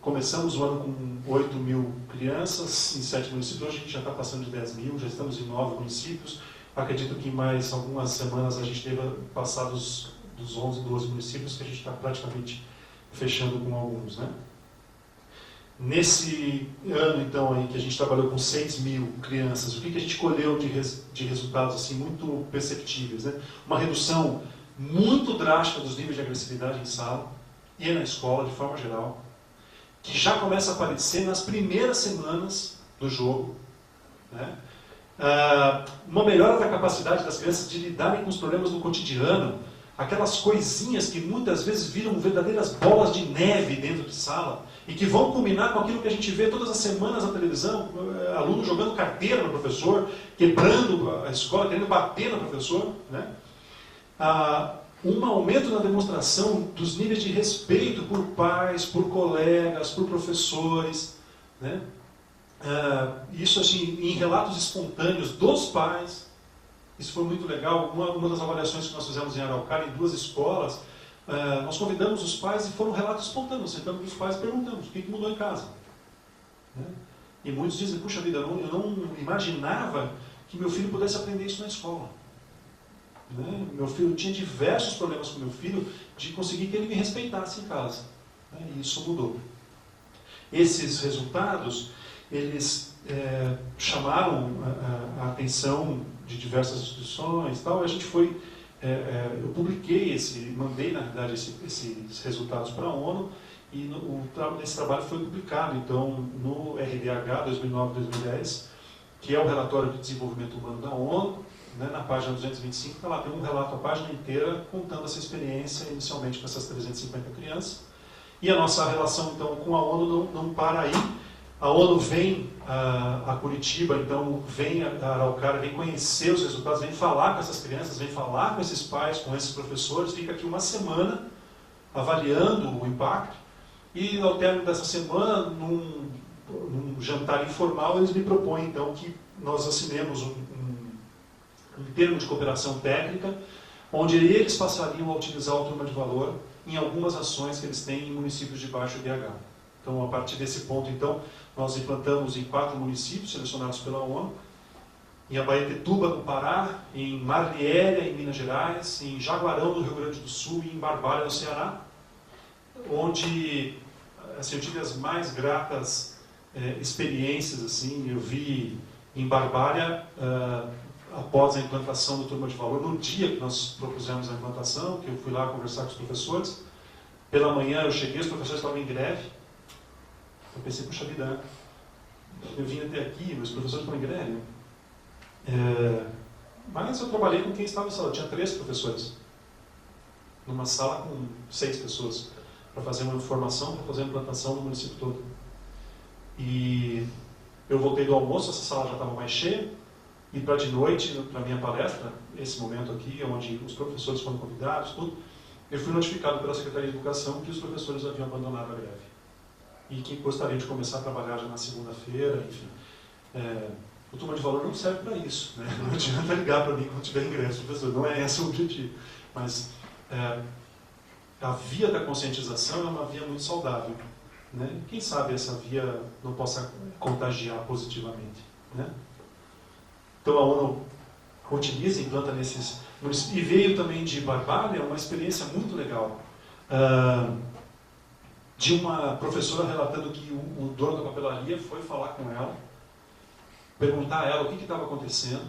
B: começamos o ano com 8 mil crianças em 7 municípios. Hoje a gente já está passando de 10 mil, já estamos em 9 municípios. Acredito que em mais algumas semanas a gente deva passar dos 11, 12 municípios, que a gente está praticamente fechando com alguns, né? Nesse ano, então, aí, que a gente trabalhou com 6 mil crianças, o que a gente colheu de resultados assim, muito perceptíveis, né? Uma redução muito drástica dos níveis de agressividade em sala e na escola, de forma geral, que já começa a aparecer nas primeiras semanas do jogo, né? Uma melhora da capacidade das crianças de lidarem com os problemas do cotidiano, aquelas coisinhas que muitas vezes viram verdadeiras bolas de neve dentro de sala e que vão culminar com aquilo que a gente vê todas as semanas na televisão, aluno jogando carteira no professor, quebrando a escola, querendo bater no professor, né? Um aumento na demonstração dos níveis de respeito por pais, por colegas, por professores, né? Isso assim, em relatos espontâneos dos pais. Isso foi muito legal. Uma das avaliações que nós fizemos em Araucária, em 2 escolas, nós convidamos os pais e foram relatos espontâneos. Sentamos com os pais e perguntamos o que mudou em casa. Né? E muitos dizem, puxa vida, eu não imaginava que meu filho pudesse aprender isso na escola. Né? Meu filho tinha diversos problemas com meu filho de conseguir que ele me respeitasse em casa. Né? E isso mudou. Esses resultados, eles chamaram a atenção de diversas instituições, tal. A gente foi, eu publiquei mandei na verdade esses resultados para a ONU e esse trabalho foi publicado então no RDH 2009-2010, que é o relatório de desenvolvimento humano da ONU, né, na página 225 está lá, tem um relato a página inteira contando essa experiência inicialmente com essas 350 crianças. E a nossa relação então com a ONU não para aí. A ONU vem a Curitiba, então vem a Araucária, vem conhecer os resultados, vem falar com essas crianças, vem falar com esses pais, com esses professores, fica aqui uma semana avaliando o impacto e ao término dessa semana, num jantar informal, eles me propõem então que nós assinemos um termo de cooperação técnica, onde eles passariam a utilizar o Turma de Valor em algumas ações que eles têm em municípios de baixo IDH. Então, a partir desse ponto, então, nós implantamos em 4 municípios selecionados pela ONU, em Abaetetuba, no Pará, em Marliélia, em Minas Gerais, em Jaguarão, no Rio Grande do Sul e em Barbalha, no Ceará, onde assim, eu tive as mais gratas experiências. Assim, eu vi em Barbalha, após a implantação do Turma de Valor, no dia que nós propusemos a implantação, que eu fui lá conversar com os professores, pela manhã eu cheguei, os professores estavam em greve. Eu pensei, puxa vida, eu vim até aqui, os professores estão em greve. Mas eu trabalhei com quem estava na sala. Eu tinha 3 professores. Numa sala com 6 pessoas. Para fazer uma formação, para fazer uma implantação no município todo. E eu voltei do almoço, essa sala já estava mais cheia. E para de noite, para a minha palestra, esse momento aqui, onde os professores foram convidados, tudo, eu fui notificado pela Secretaria de Educação que os professores haviam abandonado a greve. E que gostariam de começar a trabalhar já na segunda-feira, enfim. O Turma de Valor não serve para isso, né? Não adianta ligar para mim quando tiver ingresso, professor, não é esse o objetivo. Mas a via da conscientização é uma via muito saudável, né? Quem sabe essa via não possa contagiar positivamente, né? Então a ONU utiliza, implanta nesses municípios. E veio também de Barbalha uma experiência muito legal. de uma professora relatando que o dono da papelaria foi falar com ela, perguntar a ela o que estava acontecendo,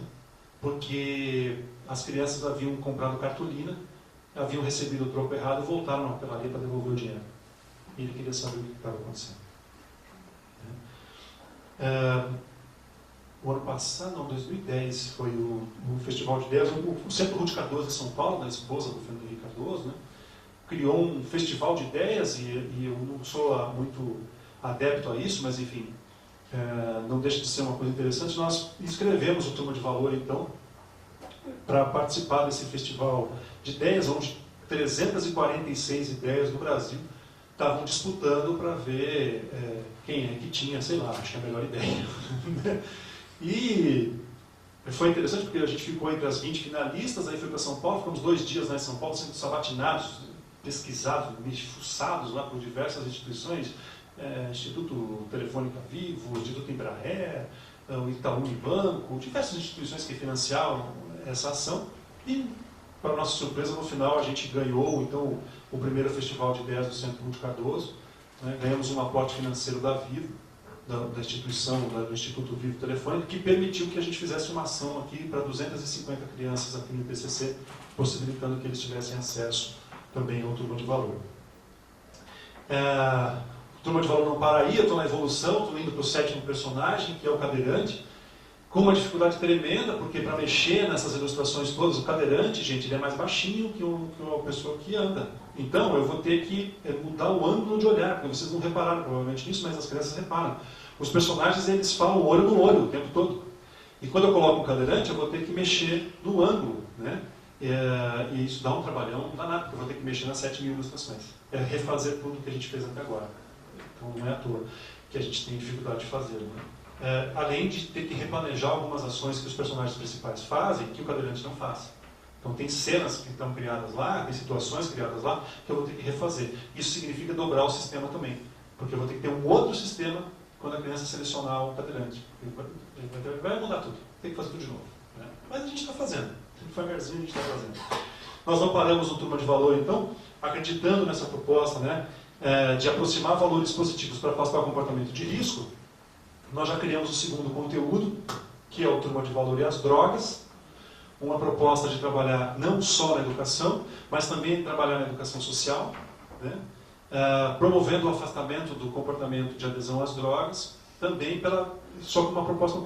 B: porque as crianças haviam comprado cartolina, haviam recebido o troco errado e voltaram na papelaria para devolver o dinheiro. E ele queria saber o que estava acontecendo. O ano passado, não, 2010, foi o Festival de Ideias. O Centro Ruth Cardoso de São Paulo, da esposa do Fernando Henrique Cardoso, né, criou um festival de ideias, e eu não sou muito adepto a isso, mas enfim, não deixa de ser uma coisa interessante. Nós inscrevemos o Turma de Valor, então, para participar desse festival de ideias, onde 346 ideias do Brasil estavam disputando para ver quem é que tinha, sei lá, acho que a melhor ideia. E foi interessante porque a gente ficou entre as 20 finalistas, aí foi para São Paulo, ficamos 2 dias lá em São Paulo sendo sabatinados, pesquisados, fuçados lá por diversas instituições, Instituto Telefônica Vivo, Instituto Embraer, o Itaú Unibanco, diversas instituições que financiavam essa ação, e, para nossa surpresa, no final a gente ganhou então o primeiro Festival de Ideias do Centro Ruth Cardoso, né? Ganhamos um aporte financeiro da Vivo, da instituição, do Instituto Vivo Telefônica, que permitiu que a gente fizesse uma ação aqui para 250 crianças aqui no IPCC, possibilitando que eles tivessem acesso também ao Turma de Valor. O Turma de Valor não para aí, eu estou na evolução, estou indo para o 7º personagem, que é o cadeirante, com uma dificuldade tremenda, porque para mexer nessas ilustrações todas, o cadeirante, gente, ele é mais baixinho que uma pessoa que anda. Então, eu vou ter que mudar o ângulo de olhar, porque vocês não repararam provavelmente nisso, mas as crianças reparam. Os personagens, eles falam olho no olho o tempo todo. E quando eu coloco um cadeirante, eu vou ter que mexer no ângulo, né? E isso dá um trabalhão danado, porque eu vou ter que mexer nas 7.000 ilustrações. É refazer tudo que a gente fez até agora. Então, não é à toa que a gente tem dificuldade de fazer, né? Além de ter que replanejar algumas ações que os personagens principais fazem, que o cadeirante não faz. Então tem cenas que estão criadas lá, tem situações criadas lá, que eu vou ter que refazer. Isso significa dobrar o sistema também, porque eu vou ter que ter um outro sistema quando a criança selecionar o cadeirante. Vai mudar tudo, tem que fazer tudo de novo, né? Mas a gente está fazendo, devagarzinho a gente está fazendo. Nós não paramos no Turma de Valor, então, acreditando nessa proposta, né, de aproximar valores positivos para afastar o comportamento de risco. Nós já criamos o segundo conteúdo, que é o Turma de Valor e as Drogas, uma proposta de trabalhar não só na educação, mas também trabalhar na educação social, né? Promovendo o afastamento do comportamento de adesão às drogas, também só com uma proposta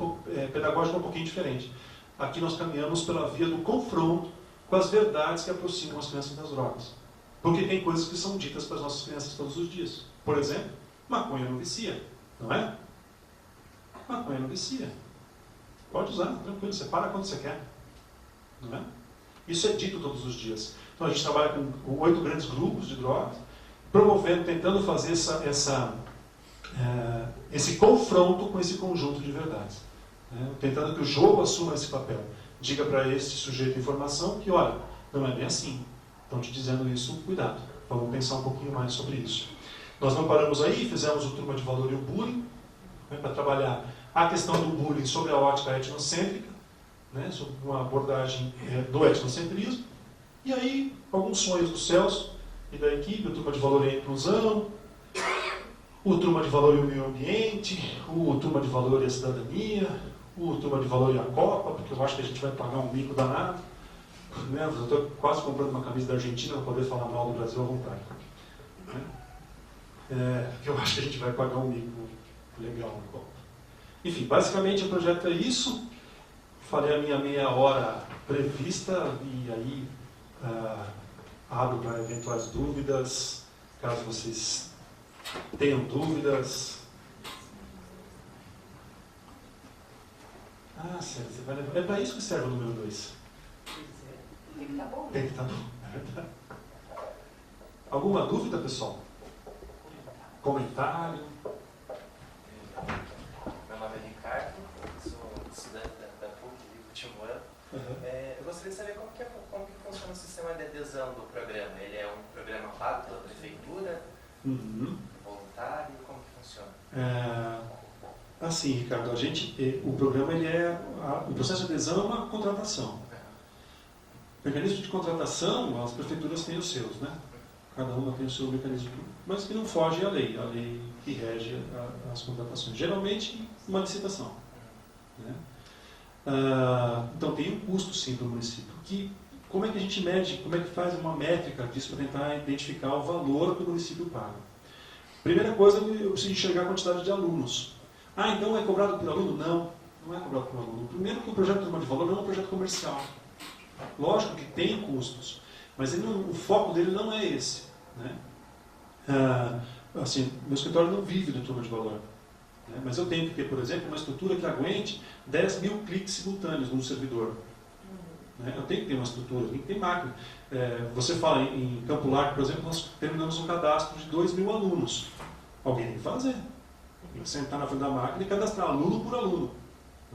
B: pedagógica um pouquinho diferente. Aqui nós caminhamos pela via do confronto com as verdades que aproximam as crianças das drogas. Porque tem coisas que são ditas para as nossas crianças todos os dias. Por exemplo, maconha não vicia, não é? Maconha não vicia. Pode usar, tranquilo, você para quando você quer. Não é? Isso é dito todos os dias. Então a gente trabalha com 8 grandes grupos de drogas, promovendo, tentando fazer esse confronto com esse conjunto de verdades. Né? Tentando que o jogo assuma esse papel. Diga para esse sujeito de informação que, olha, não é bem assim. Estão te dizendo isso, cuidado. Vamos pensar um pouquinho mais sobre isso. Nós não paramos aí, fizemos o Turma de Valor e o Bullying, né, para trabalhar a questão do bullying sobre a ótica etnocêntrica, né, sobre uma abordagem do etnocentrismo. E aí, alguns sonhos dos céus e da equipe, o Turma de Valor e a Inclusão, o Turma de Valor e o Meio Ambiente, o Turma de Valor e a Cidadania, o Turma de Valor e a Copa, porque eu acho que a gente vai pagar um mico danado. Né? Eu estou quase comprando uma camisa da Argentina para poder falar mal do Brasil à vontade. Né? Porque eu acho que a gente vai pagar um mico legal na Copa. Enfim, basicamente o projeto é isso. Falei a minha meia hora prevista e aí abro para eventuais dúvidas, caso vocês tenham dúvidas. Sérgio, você vai levar. É para isso que serve o número 2.
A: Tem que estar bom.
B: Tem que estar bom, é verdade. Alguma dúvida, pessoal? Comentário?
C: Meu nome é Ricardo, sou estudante da PUC, último ano. Eu gostaria de saber como que funciona o sistema de adesão do programa. Ele é um programa pago pela prefeitura? Voluntário? Como que funciona?
B: Assim, Ricardo, o programa, o processo de adesão é uma contratação. O mecanismo de contratação, as prefeituras têm os seus, né? cada uma tem o seu mecanismo, mas que não foge à lei que rege as contratações. Geralmente, uma licitação. Né? Então, tem um custo, sim, do município. Como é que a gente mede, como é que faz uma métrica disso para tentar identificar o valor que o município paga? Primeira coisa, eu preciso enxergar a quantidade de alunos. Então é cobrado por aluno? Não é cobrado por aluno. Primeiro que o projeto de turma de valor não é um projeto comercial. Lógico que tem custos, mas o foco dele não é esse. Né? Assim, meu escritório não vive de turma de valor. Né? Mas eu tenho que ter, por exemplo, uma estrutura que aguente 10 mil cliques simultâneos num servidor. Né? Eu tenho que ter uma estrutura, tem que ter máquina. Você fala em Campo Largo, por exemplo, nós terminamos um cadastro de 2.000 alunos. Alguém tem que fazer. Tem que sentar na frente da máquina e cadastrar aluno por aluno.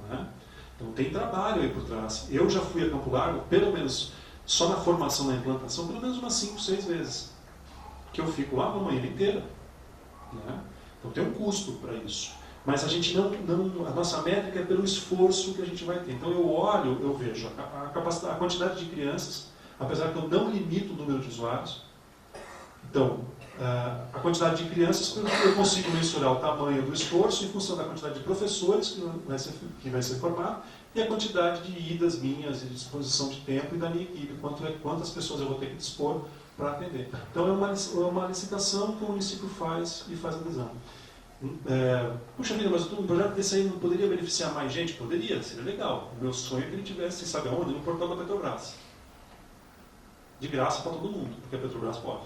B: Né? Então tem trabalho aí por trás. Eu já fui a Campo Largo, pelo menos, só na formação, na implantação, pelo menos umas 5, 6 vezes. Que eu fico lá uma manhã inteira. Né? Então tem um custo para isso. Mas a gente a nossa métrica é pelo esforço que a gente vai ter. Então eu vejo a quantidade de crianças, apesar que eu não limito o número de usuários. Então, a quantidade de crianças, eu consigo mensurar o tamanho do esforço em função da quantidade de professores que vai ser formado e a quantidade de idas minhas, de disposição de tempo e da minha equipe, quantas pessoas eu vou ter que dispor para atender. Então é uma licitação que o município faz e faz adesão. Puxa vida, mas um projeto desse aí não poderia beneficiar mais gente? Poderia, seria legal. O meu sonho é que ele tivesse, sabe aonde? No portal da Petrobras. De graça para todo mundo, porque a Petrobras pode.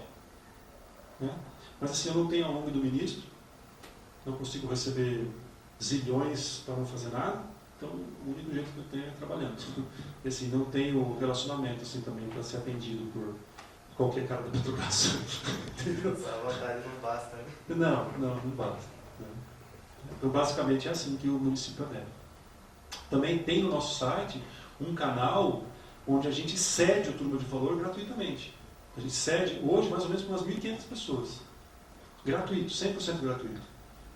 B: Né? Mas assim, eu não tenho a ONG do ministro, não consigo receber zilhões para não fazer nada, então o único jeito que eu tenho é trabalhando. E assim, não tenho relacionamento assim, também para ser atendido por qualquer cara da Petrobras.
C: Essa vontade não basta, né?
B: Não basta. Né? Então, basicamente, é assim que o município adere. Também tem no nosso site um canal onde a gente cede o turma de valor gratuitamente. A gente cede hoje mais ou menos para umas 1.500 pessoas. Gratuito, 100% gratuito.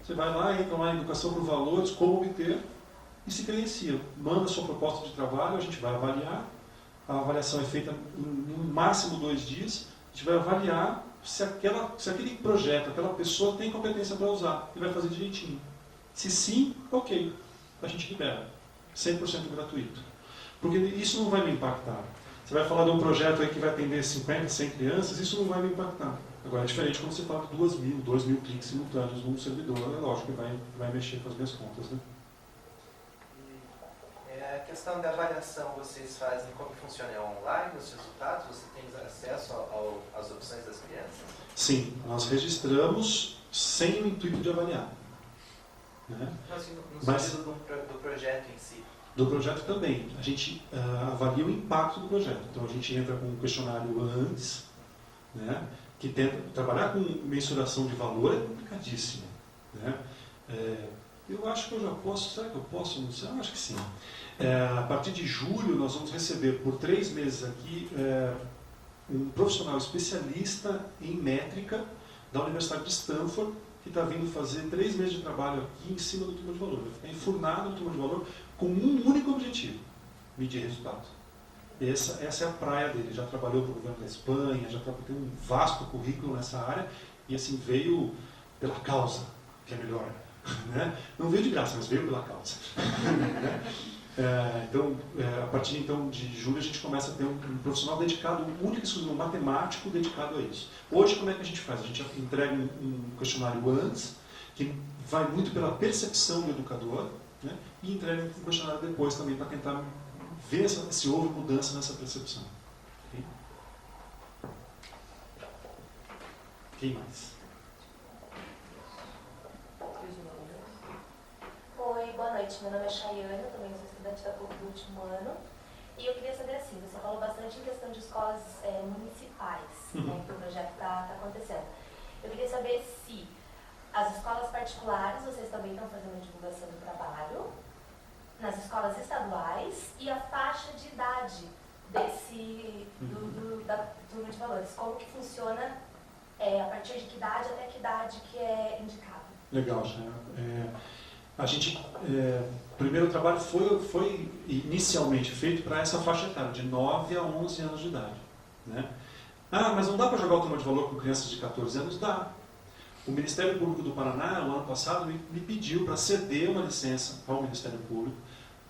B: Você vai lá, entra lá em Educação por Valores, como obter, e se credencia. Manda a sua proposta de trabalho, a gente vai avaliar. A avaliação é feita em no máximo 2 dias. A gente vai avaliar se aquele projeto, aquela pessoa tem competência para usar e vai fazer direitinho. Se sim, ok. A gente libera. 100% gratuito. Porque isso não vai me impactar. Você vai falar de um projeto aí que vai atender 50, 100 crianças, isso não vai me impactar. Agora é diferente quando você fala de 2.000 cliques simultâneos num servidor, é lógico que vai mexer com as minhas contas. Né?
C: A questão da avaliação, vocês fazem como funciona? É online os resultados? Você tem acesso às opções das crianças?
B: Sim, nós registramos sem o intuito de avaliar. Né?
C: No sentido do projeto em si?
B: Do projeto também. A gente avalia o impacto do projeto. Então a gente entra com um questionário antes, né, que tenta trabalhar com mensuração de valor é complicadíssimo. Né? Eu acho que eu já posso, será que eu posso? Não sei, eu acho que sim. A partir de julho nós vamos receber por 3 meses aqui um profissional especialista em métrica da Universidade de Stanford, que está vindo fazer 3 meses de trabalho aqui em cima do turma de valor. Vai ficar enfurnado no turma de valor com um único objetivo: medir resultado. Essa é a praia dele. Já trabalhou para o governo da Espanha, já tem um vasto currículo nessa área e assim veio pela causa, que é melhor. Né? Não veio de graça, mas veio pela causa. Então, a partir então, de julho a gente começa a ter um profissional dedicado, um único exclusivo, um matemático dedicado a isso. Hoje, como é que a gente faz? A gente entrega um questionário antes, que vai muito pela percepção do educador, né? E entrega um questionário depois também para tentar ver se houve mudança nessa percepção. Okay? Quem mais?
D: Oi, boa noite. Meu nome é Chayane, eu também sou estudante da PUC do último ano. E eu queria saber assim, você falou bastante em questão de escolas municipais, né, que o projeto está acontecendo. Eu queria saber se as escolas particulares, vocês também estão fazendo divulgação do trabalho, nas escolas estaduais, e a faixa de idade da turma de valores. Como que funciona, a partir de que idade até que idade que é indicado?
B: Legal, Chayane. A gente, o primeiro trabalho foi inicialmente feito para essa faixa etária, de 9 a 11 anos de idade. Né? Ah, mas não dá para jogar o Turma de Valor com crianças de 14 anos? Dá. O Ministério Público do Paraná, no ano passado, me pediu para ceder uma licença ao Ministério Público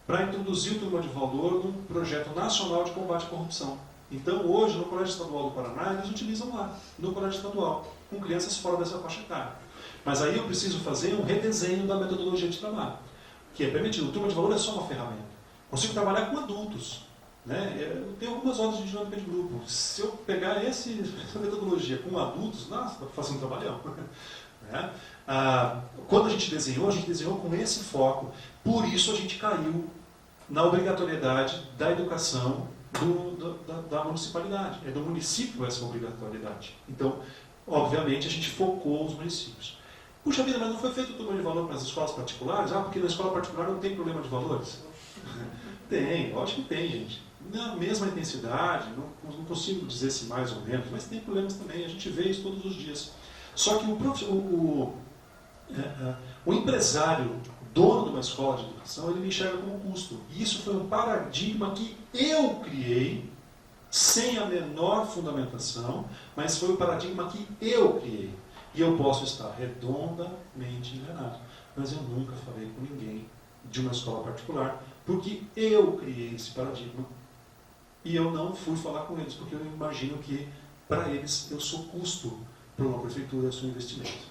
B: para introduzir o Turma de Valor num projeto nacional de combate à corrupção. Então, hoje, no Colégio Estadual do Paraná, eles utilizam lá, no Colégio Estadual, com crianças fora dessa faixa etária. Mas aí eu preciso fazer um redesenho da metodologia de trabalho, que é permitido. O Turma de Valor é só uma ferramenta. Consigo trabalhar com adultos. Né? Eu tenho algumas horas de dinâmica de grupo. Se eu pegar essa metodologia com adultos, nossa, dá para fazer um trabalhão. Né? Quando a gente desenhou com esse foco. Por isso a gente caiu na obrigatoriedade da educação da municipalidade. É do município essa obrigatoriedade. Então, obviamente, a gente focou os municípios. Puxa vida, mas não foi feito o Turma de Valor para as escolas particulares? Ah, porque na escola particular não tem problema de valores? Tem, lógico que tem, gente. Na mesma intensidade, não consigo dizer se mais ou menos, mas tem problemas também, a gente vê isso todos os dias. Só que o empresário, dono de uma escola de educação, ele me enxerga como custo. E isso foi um paradigma que eu criei, sem a menor fundamentação, mas foi um paradigma que eu criei. E eu posso estar redondamente enganado. Mas eu nunca falei com ninguém de uma escola particular, porque eu criei esse paradigma. E eu não fui falar com eles, porque eu imagino que, para eles, eu sou custo para uma prefeitura, eu sou investimento.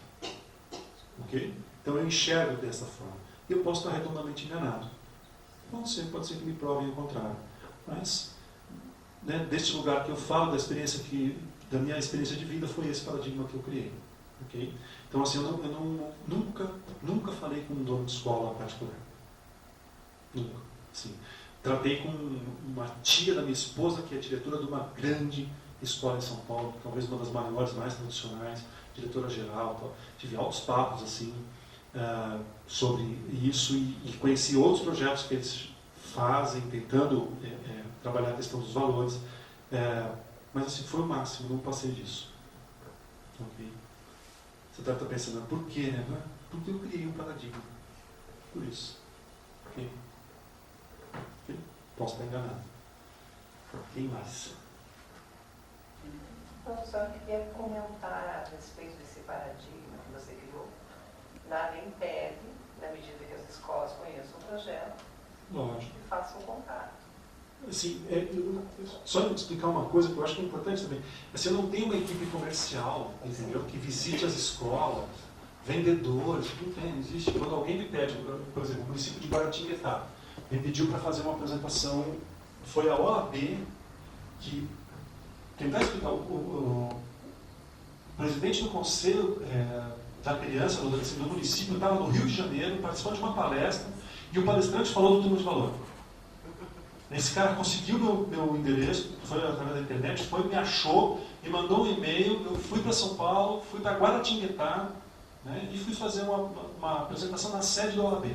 B: Ok? Então eu enxergo dessa forma. E eu posso estar redondamente enganado. Pode ser que me provem o contrário. Mas, né, deste lugar que eu falo, da minha experiência de vida, foi esse paradigma que eu criei. Okay? Então, assim, eu nunca falei com um dono de escola particular. Nunca. Assim, tratei com uma tia da minha esposa, que é diretora de uma grande escola em São Paulo, talvez uma das maiores, mais tradicionais, diretora-geral. Tal. Tive altos papos assim, sobre isso e conheci outros projetos que eles fazem, tentando trabalhar a questão dos valores. Mas assim, foi o máximo, não passei disso. Okay? Você deve estar pensando, por quê? Né? Porque eu criei um paradigma. Por isso. Okay? Okay? Posso estar enganado. Quem mais?
E: Professor, eu queria comentar a respeito desse paradigma que você criou. Nada impede, na medida que as escolas conheçam o projeto,
B: Lógico.
E: e façam o contato.
B: Assim, só explicar uma coisa que eu acho que é importante também. Assim, eu não tenho uma equipe comercial, entendeu? Que visite as escolas, vendedores, não existe. Quando alguém me pede, por exemplo, o município de Guaratinguetá, me pediu para fazer uma apresentação, foi a OAB que, tentar explicar, o presidente do Conselho da Criança, do município, estava no Rio de Janeiro, participando de uma palestra, e o palestrante falou do Turma de Valor. Esse cara conseguiu meu endereço, foi através da internet, me achou, me mandou um e-mail, eu fui para São Paulo, fui para Guaratinguetá, né, e fui fazer uma apresentação na sede da OAB,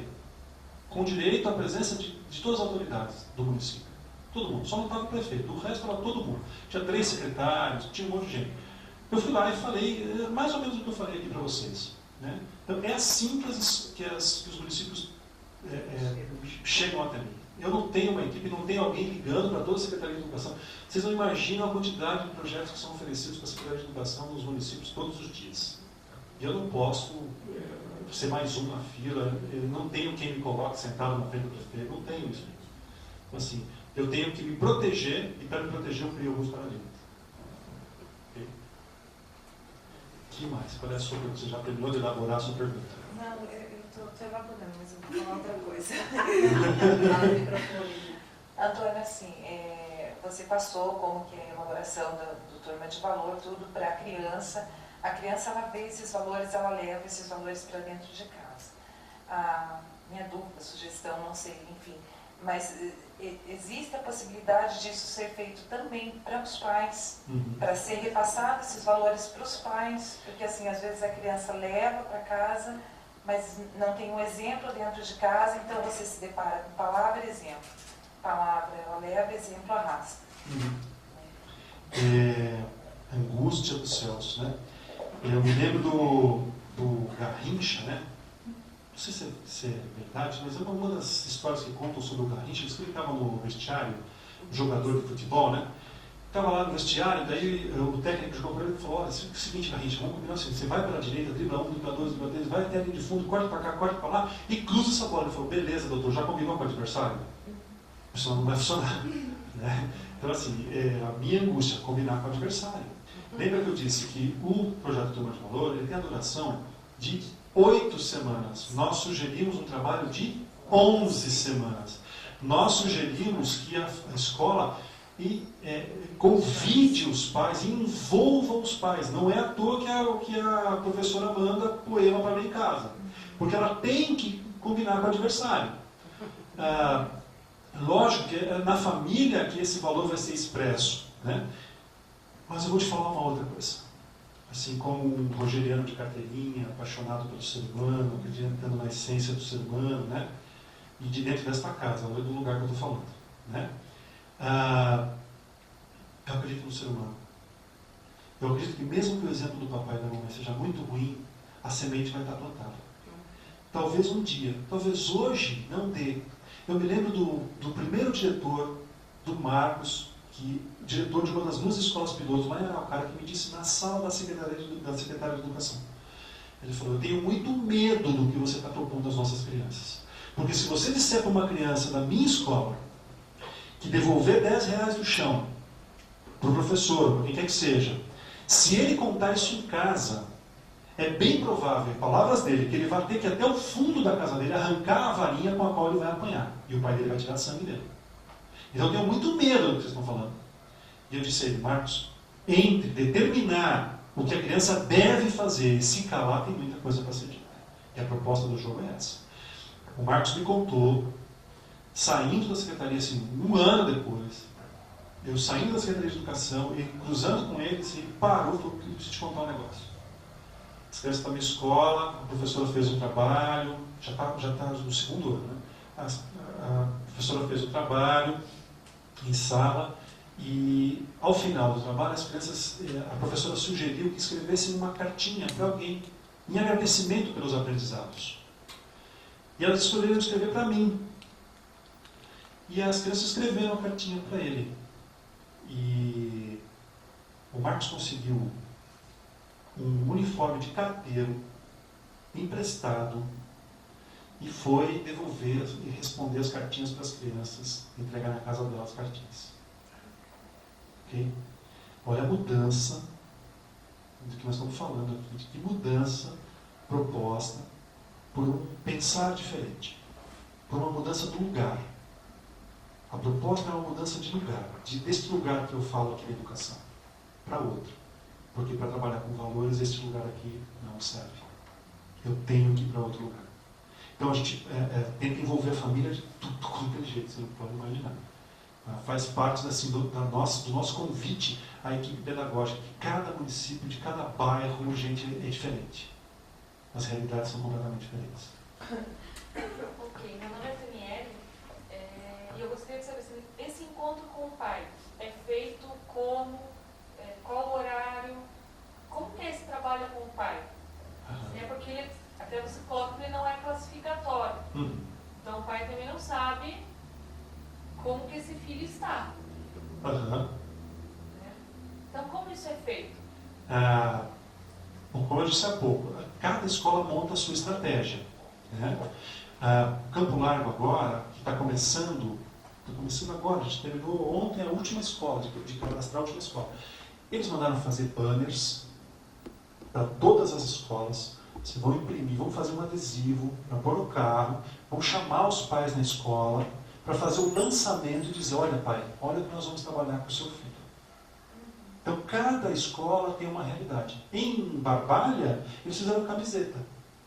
B: com direito à presença de todas as autoridades do município. Todo mundo, só não estava o prefeito, o resto era todo mundo. Tinha 3 secretários, tinha um monte de gente. Eu fui lá e falei mais ou menos o que eu falei aqui para vocês. Né? Então é assim que os municípios chegam até mim. Eu não tenho uma equipe, não tenho alguém ligando para toda a Secretaria de Educação. Vocês não imaginam a quantidade de projetos que são oferecidos para a Secretaria de Educação nos municípios todos os dias. E eu não posso ser mais um na fila, eu não tenho quem me coloque sentado na frente do prefeito, não tenho isso. Então, assim, eu tenho que me proteger, e para me proteger eu criei alguns paradigmas. Okay? O que mais? Qual é a sua pergunta? Você já terminou de elaborar a sua pergunta?
F: Não, eu estou elaborando, mas eu vou falar outra coisa. Antônia, assim, você passou como que a elaboração do Turma de Valor, tudo para a criança. A criança, ela vê esses valores, ela leva esses valores para dentro de casa. A minha dúvida, sugestão, não sei, enfim, mas existe a possibilidade disso ser feito também para os pais, para ser repassado esses valores para os pais, porque assim, às vezes a criança leva para casa, mas não tem um exemplo dentro de casa, então você se depara com palavra e exemplo. Palavra ela leva, exemplo arrasta.
B: Angústia dos céus, né? Eu me lembro do Garrincha, né? Não sei se é verdade, mas é uma das histórias que contam sobre o Garrincha. Ele explicava no vestiário, jogador de futebol, né? Estava lá no vestiário, daí o técnico jogou para ele e falou, olha, é o seguinte, Garrincha, vamos combinar assim, você vai para a direita, dribla 1, dribla 2, dribla 3, vai até a linha de fundo, corta para cá, corta para lá e cruza essa bola. Ele falou, beleza, doutor, já combinou com o adversário? Isso não vai funcionar. Né? Então, assim, a minha angústia é combinar com o adversário. Lembra que eu disse que o projeto Turma de Valor ele tem a duração de 8 semanas. Nós sugerimos um trabalho de 11 semanas. Nós sugerimos que a escola convide os pais, envolva os pais. Não é à toa que a professora manda poema para ler em casa. Porque ela tem que combinar com o adversário. Lógico que é na família que esse valor vai ser expresso. Né? Mas eu vou te falar uma outra coisa. Assim como um rogeriano de carteirinha, apaixonado pelo ser humano, acreditando na essência do ser humano, né? E de dentro desta casa, não é do lugar que eu estou falando. Né? Eu acredito no ser humano. Eu acredito que mesmo que o exemplo do papai e da mamãe seja muito ruim, a semente vai estar plantada. Talvez um dia, talvez hoje não dê. Eu me lembro do primeiro diretor, do Marcos, diretor de uma das duas escolas pilotos lá em Araucária, que me disse na sala da secretária de Educação. Ele falou, eu tenho muito medo do que você está propondo às nossas crianças. Porque se você disser para uma criança da minha escola que devolver R$10 do chão para o professor, para quem quer que seja, se ele contar isso em casa, é bem provável, palavras dele, que ele vai ter que ir até o fundo da casa dele arrancar a varinha com a qual ele vai apanhar. E o pai dele vai tirar sangue dele. Então eu tenho muito medo do que vocês estão falando. E eu disse a ele, Marcos, entre determinar o que a criança deve fazer e se calar, tem muita coisa para ser dita. E a proposta do jogo é essa. O Marcos me contou, saindo da secretaria, assim, um ano depois, eu saindo da Secretaria de Educação e cruzando com ele, assim, ele parou e falou, eu preciso te contar um negócio. As crianças estão na escola, a professora fez um trabalho, já está no segundo ano, né? A professora fez um trabalho em sala e, ao final do trabalho, a professora sugeriu que escrevessem uma cartinha para alguém, em agradecimento pelos aprendizados. E elas escolheram escrever para mim. E as crianças escreveram a cartinha para ele. E o Marcos conseguiu um uniforme de carteiro emprestado e foi devolver e responder as cartinhas para as crianças, entregar na casa delas as cartinhas. Okay? Olha a mudança do que nós estamos falando aqui, de mudança proposta por um pensar diferente, por uma mudança do lugar. A proposta é uma mudança de lugar, deste lugar que eu falo aqui da educação, para outro. Porque para trabalhar com valores, este lugar aqui não serve. Eu tenho que ir para outro lugar. Então a gente tenta envolver a família de tudo quanto é jeito, você não pode imaginar. Faz parte assim, do nosso convite à equipe pedagógica, que cada município, de cada bairro, gente, é diferente. As realidades são completamente diferentes.
G: Ok, meu nome é Daniele e eu gostaria de saber se esse encontro com o pai é feito como, qual o horário, como que é esse trabalho com o pai? É porque ele, até você coloca que ele não é classificatório. Então o pai também não sabe como que esse filho está. Então como isso é feito?
B: Bom, como eu disse há pouco, cada escola monta a sua estratégia. Né? Campo Largo agora, que está começando agora, a gente terminou ontem a última escola, de cadastrar a última escola. Eles mandaram fazer banners para todas as escolas, vão imprimir, vão fazer um adesivo para pôr no carro, vão chamar os pais na escola para fazer o lançamento e dizer, olha pai, olha o que nós vamos trabalhar com o seu filho. Então cada escola tem uma realidade. Em Barbalha, eles fizeram camiseta.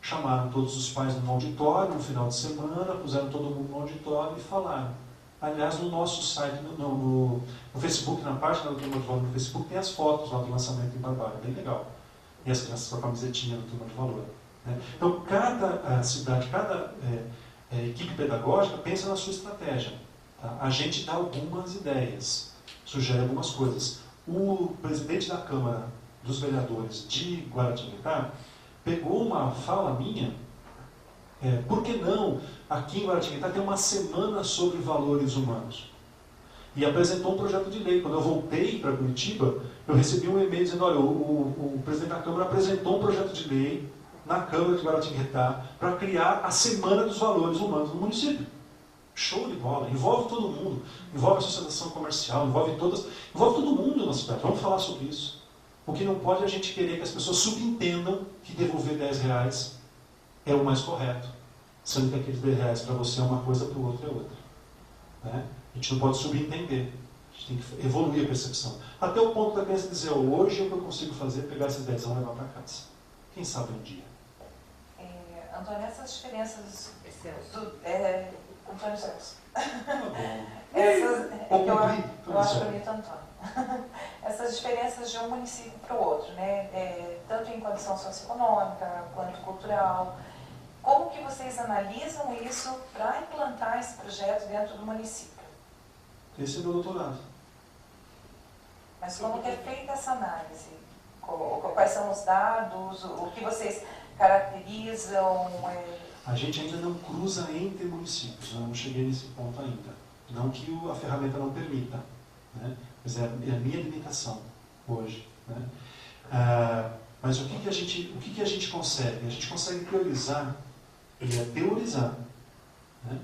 B: Chamaram todos os pais num auditório no final de semana, puseram todo mundo no auditório e falaram. Aliás, no nosso site, no Facebook, na página do Turma de Valor no Facebook, tem as fotos lá do lançamento em Barbalha, bem legal. E as crianças com a camisetinha do Turma de Valor. Né? Então, cada cidade, cada equipe pedagógica pensa na sua estratégia. Tá? A gente dá algumas ideias, sugere algumas coisas. O presidente da Câmara dos Vereadores de Guaratinguetá pegou uma fala minha, por que não, aqui em Guaratinguetá tem uma semana sobre valores humanos. e apresentou um projeto de lei. Quando eu voltei para Curitiba, eu recebi um e-mail dizendo, olha, o presidente da Câmara apresentou um projeto de lei na Câmara de Guaratinguetá para criar a Semana dos Valores Humanos no município. Show de bola, envolve todo mundo, envolve a associação comercial, envolve todo mundo na cidade. Vamos falar sobre isso. O que não pode é a gente querer que as pessoas subentendam que devolver R$10 é o mais correto, sendo que aqueles R$10 para você é uma coisa, para o outro é outra. Né? A gente não pode subentender, a gente tem que evoluir a percepção. Até o ponto da criança dizer, hoje é o que eu consigo fazer, pegar esses R$10 e levar para casa. Quem sabe um dia.
F: Antônio, essas diferenças Antônio Celso. Eu acho bonito, Antônio. Essas diferenças de um município para o outro, né? Tanto em condição socioeconômica quanto cultural. Como que vocês analisam isso para implantar esse projeto dentro do município?
B: Esse é o meu doutorado.
F: Mas como que é feita essa análise? Quais são os dados? O que vocês caracterizam?
B: A gente ainda não cruza entre municípios, eu não cheguei nesse ponto ainda. Não que a ferramenta não permita, né? Mas é a minha limitação hoje. Né? Mas o que a gente consegue? A gente consegue priorizar, teorizar, né?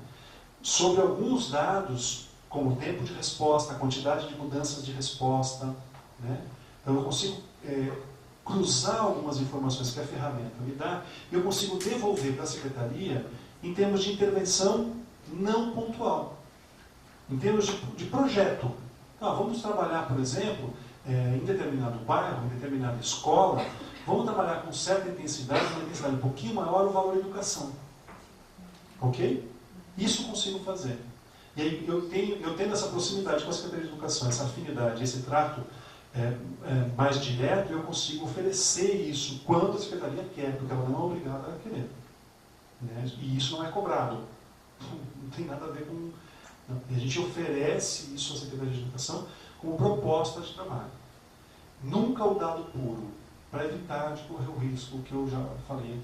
B: Sobre alguns dados, como o tempo de resposta, a quantidade de mudanças de resposta. Né? Então eu consigo cruzar algumas informações que a ferramenta me dá, e eu consigo devolver para a Secretaria em termos de intervenção não pontual, em termos de projeto. Vamos trabalhar, por exemplo, em determinado bairro, em determinada escola, vamos trabalhar com certa intensidade, uma intensidade um pouquinho maior, o valor educação. Ok? Isso eu consigo fazer. E aí eu tendo essa proximidade com a Secretaria de Educação, essa afinidade, esse trato mais direto, eu consigo oferecer isso quando a Secretaria quer, porque ela não é obrigada a querer. Né? E isso não é cobrado. Não tem nada a ver com... Não. E a gente oferece isso à Secretaria de Educação como proposta de trabalho. Nunca o dado puro, para evitar de correr o risco que eu já falei.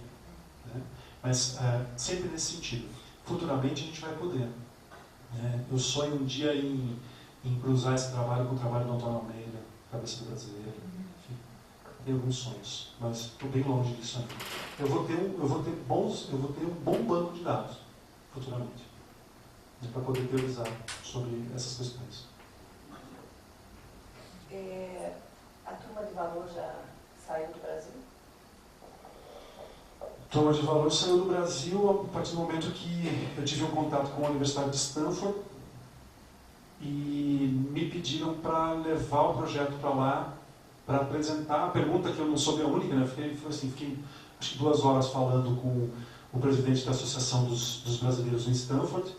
B: Né? Mas sempre nesse sentido. Futuramente a gente vai poder. Né? Eu sonho um dia em cruzar esse trabalho com o trabalho do Antônio Almeida, Cabeça do Brasileiro, enfim, tenho alguns sonhos, mas estou bem longe disso ainda. Eu vou ter um bom banco de dados futuramente, né, para poder teorizar sobre essas questões.
E: A turma de valor já saiu do Brasil?
B: A turma de valor saiu do Brasil a partir do momento que eu tive um contato com a Universidade de Stanford e me pediram para levar o projeto para lá, para apresentar a pergunta, que eu não soube a única, né? Fiquei acho que 2 horas falando com o presidente da Associação dos Brasileiros em Stanford,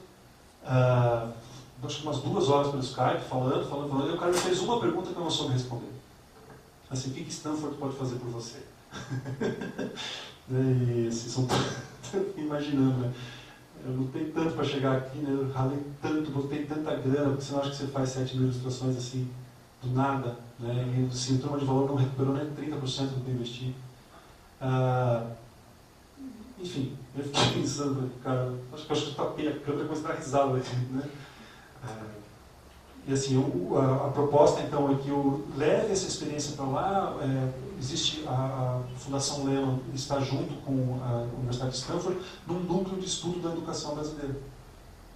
B: acho que umas 2 horas pelo Skype, falando, e o cara me fez uma pergunta que eu não soube responder. Assim, o que Stanford pode fazer por você? E assim, imaginando, né? Eu lutei tanto para chegar aqui, né? Eu ralei tanto, botei tanta grana, porque você não acha que você faz 7.000 ilustrações assim, do nada, né? E assim, a turma de valor não recuperou nem 30% do que eu investi. Enfim, eu fiquei pensando, cara, acho que eu tapei a câmera e comecei a dar risada aqui, né? E assim, a proposta então é que eu leve essa experiência para lá. Existe a Fundação Lehman, está junto com a Universidade de Stanford num núcleo de estudo da educação brasileira.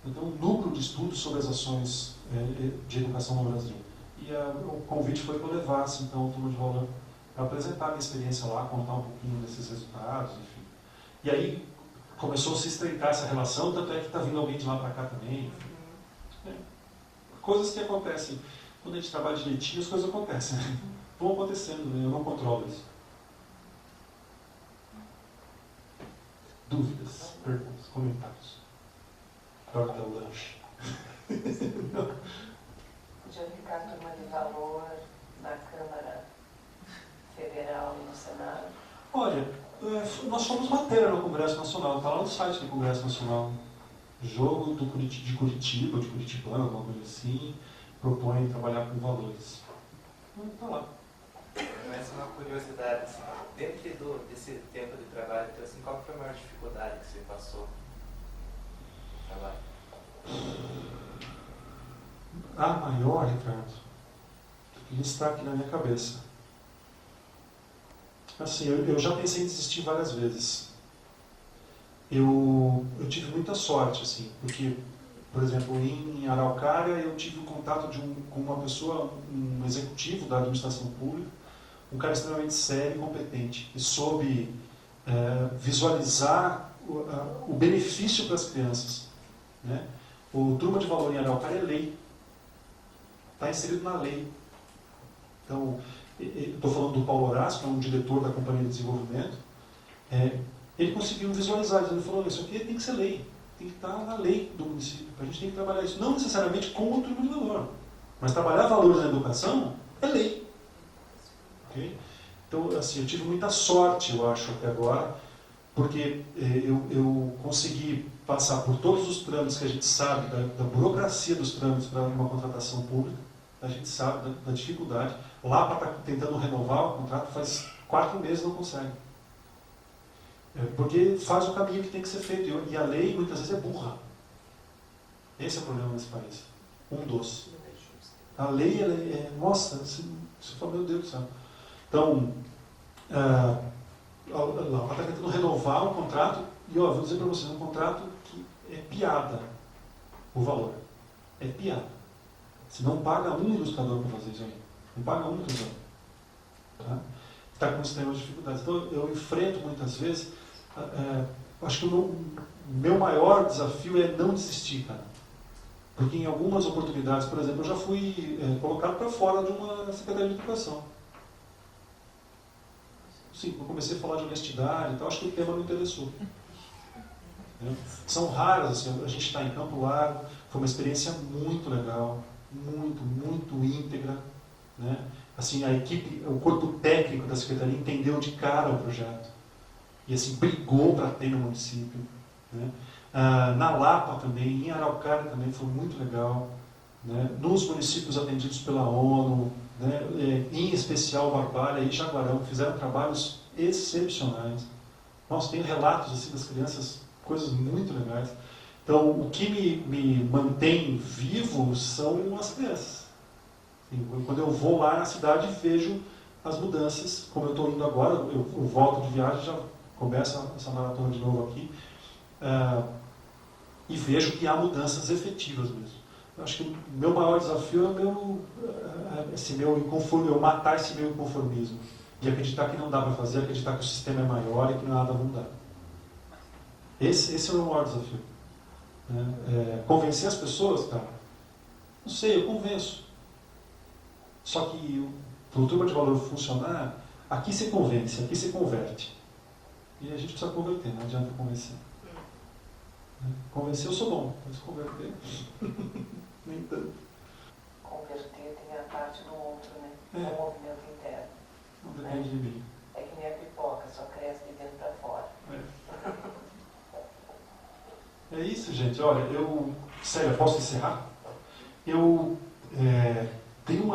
B: Então, um núcleo de estudo sobre as ações de educação no Brasil. E o convite foi que eu levasse então o turma de valor para apresentar a minha experiência lá, contar um pouquinho desses resultados, enfim. E aí começou a se estreitar essa relação, tanto é que está vindo alguém de lá para cá também, enfim. Coisas que acontecem. Quando a gente trabalha direitinho, as coisas acontecem. Né? Vão acontecendo, né? Eu não controlo isso. Dúvidas, perguntas, comentários. Para hora do lanche.
E: Podia ficar a turma de valor na Câmara Federal e no Senado?
B: Olha, nós somos matéria no Congresso Nacional, está lá no site do Congresso Nacional. Jogo de Curitiba, de Curitibano, alguma coisa assim, propõe trabalhar com valores. Está lá.
C: Mas uma curiosidade, assim, dentro desse tempo de trabalho, então, assim, qual foi a maior dificuldade que você passou no trabalho?
B: a maior, Ricardo, que está aqui na minha cabeça. Assim, eu já pensei em desistir várias vezes. Eu tive muita sorte, assim, porque, por exemplo, em Araucária eu tive o contato com uma pessoa, um executivo da administração pública, um cara extremamente sério e competente, e soube visualizar o benefício para as crianças, né? O Turma de Valor em Araucária é lei, está inserido na lei. Então, estou falando do Paulo Horácio, que é um diretor da Companhia de Desenvolvimento. Ele conseguiu visualizar, ele falou, isso aqui tem que ser lei, tem que estar na lei do município, a gente tem que trabalhar isso, não necessariamente com o Turma de Valor, mas trabalhar valores na educação é lei. Okay? Então, assim, eu tive muita sorte, eu acho, até agora, porque eu consegui passar por todos os trâmites que a gente sabe, da burocracia dos trâmites para uma contratação pública, a gente sabe da dificuldade. Lá para estar tentando renovar o contrato, faz 4 meses não consegue. Porque faz o caminho que tem que ser feito, e a lei muitas vezes é burra. Esse é o problema nesse país. Um dos. A lei, nossa, você fala, meu Deus do céu. Então, ela está tentando renovar um contrato, e vou dizer para vocês, um contrato que é piada o valor. É piada. Você não paga um ilustrador para fazer isso aí. Não paga um ilustrador. Tá? Está com extremas dificuldades. Então, eu enfrento muitas vezes, acho que o meu maior desafio é não desistir, cara. Porque em algumas oportunidades, por exemplo, eu já fui colocado para fora de uma Secretaria de Educação. Sim, eu comecei a falar de honestidade e tal, acho que o tema não interessou. São raras, assim, a gente está em Campo Largo, foi uma experiência muito legal, muito íntegra, né? Assim, a equipe, o corpo técnico da Secretaria entendeu de cara o projeto e assim, brigou para ter no município, né? Na Lapa também, em Araucária também foi muito legal, né? Nos municípios atendidos pela ONU, né? Em especial Barbalha e Jaguarão, fizeram trabalhos excepcionais. Nossa, tem relatos assim, das crianças, coisas muito legais. Então, o que me mantém vivo são as crianças. Quando eu vou lá na cidade e vejo as mudanças, como eu estou indo agora, eu volto de viagem, já começa essa maratona de novo aqui, e vejo que há mudanças efetivas mesmo. Eu acho que o meu maior desafio é eu matar esse meu inconformismo. E acreditar que não dá para fazer, acreditar que o sistema é maior e que nada vai mudar. Esse é o meu maior desafio. Convencer as pessoas, cara, não sei, eu convenço. Só que para o Turma de Valor funcionar, aqui você convence, aqui você converte. E a gente precisa converter, não adianta convencer. Convencer eu sou bom, mas converter, nem tanto.
E: Converter tem a parte do outro, né? É um movimento interno.
B: Não depende de mim.
E: É que nem a pipoca, só cresce de dentro para fora.
B: É isso, gente. Olha, sério, posso encerrar? Eu tenho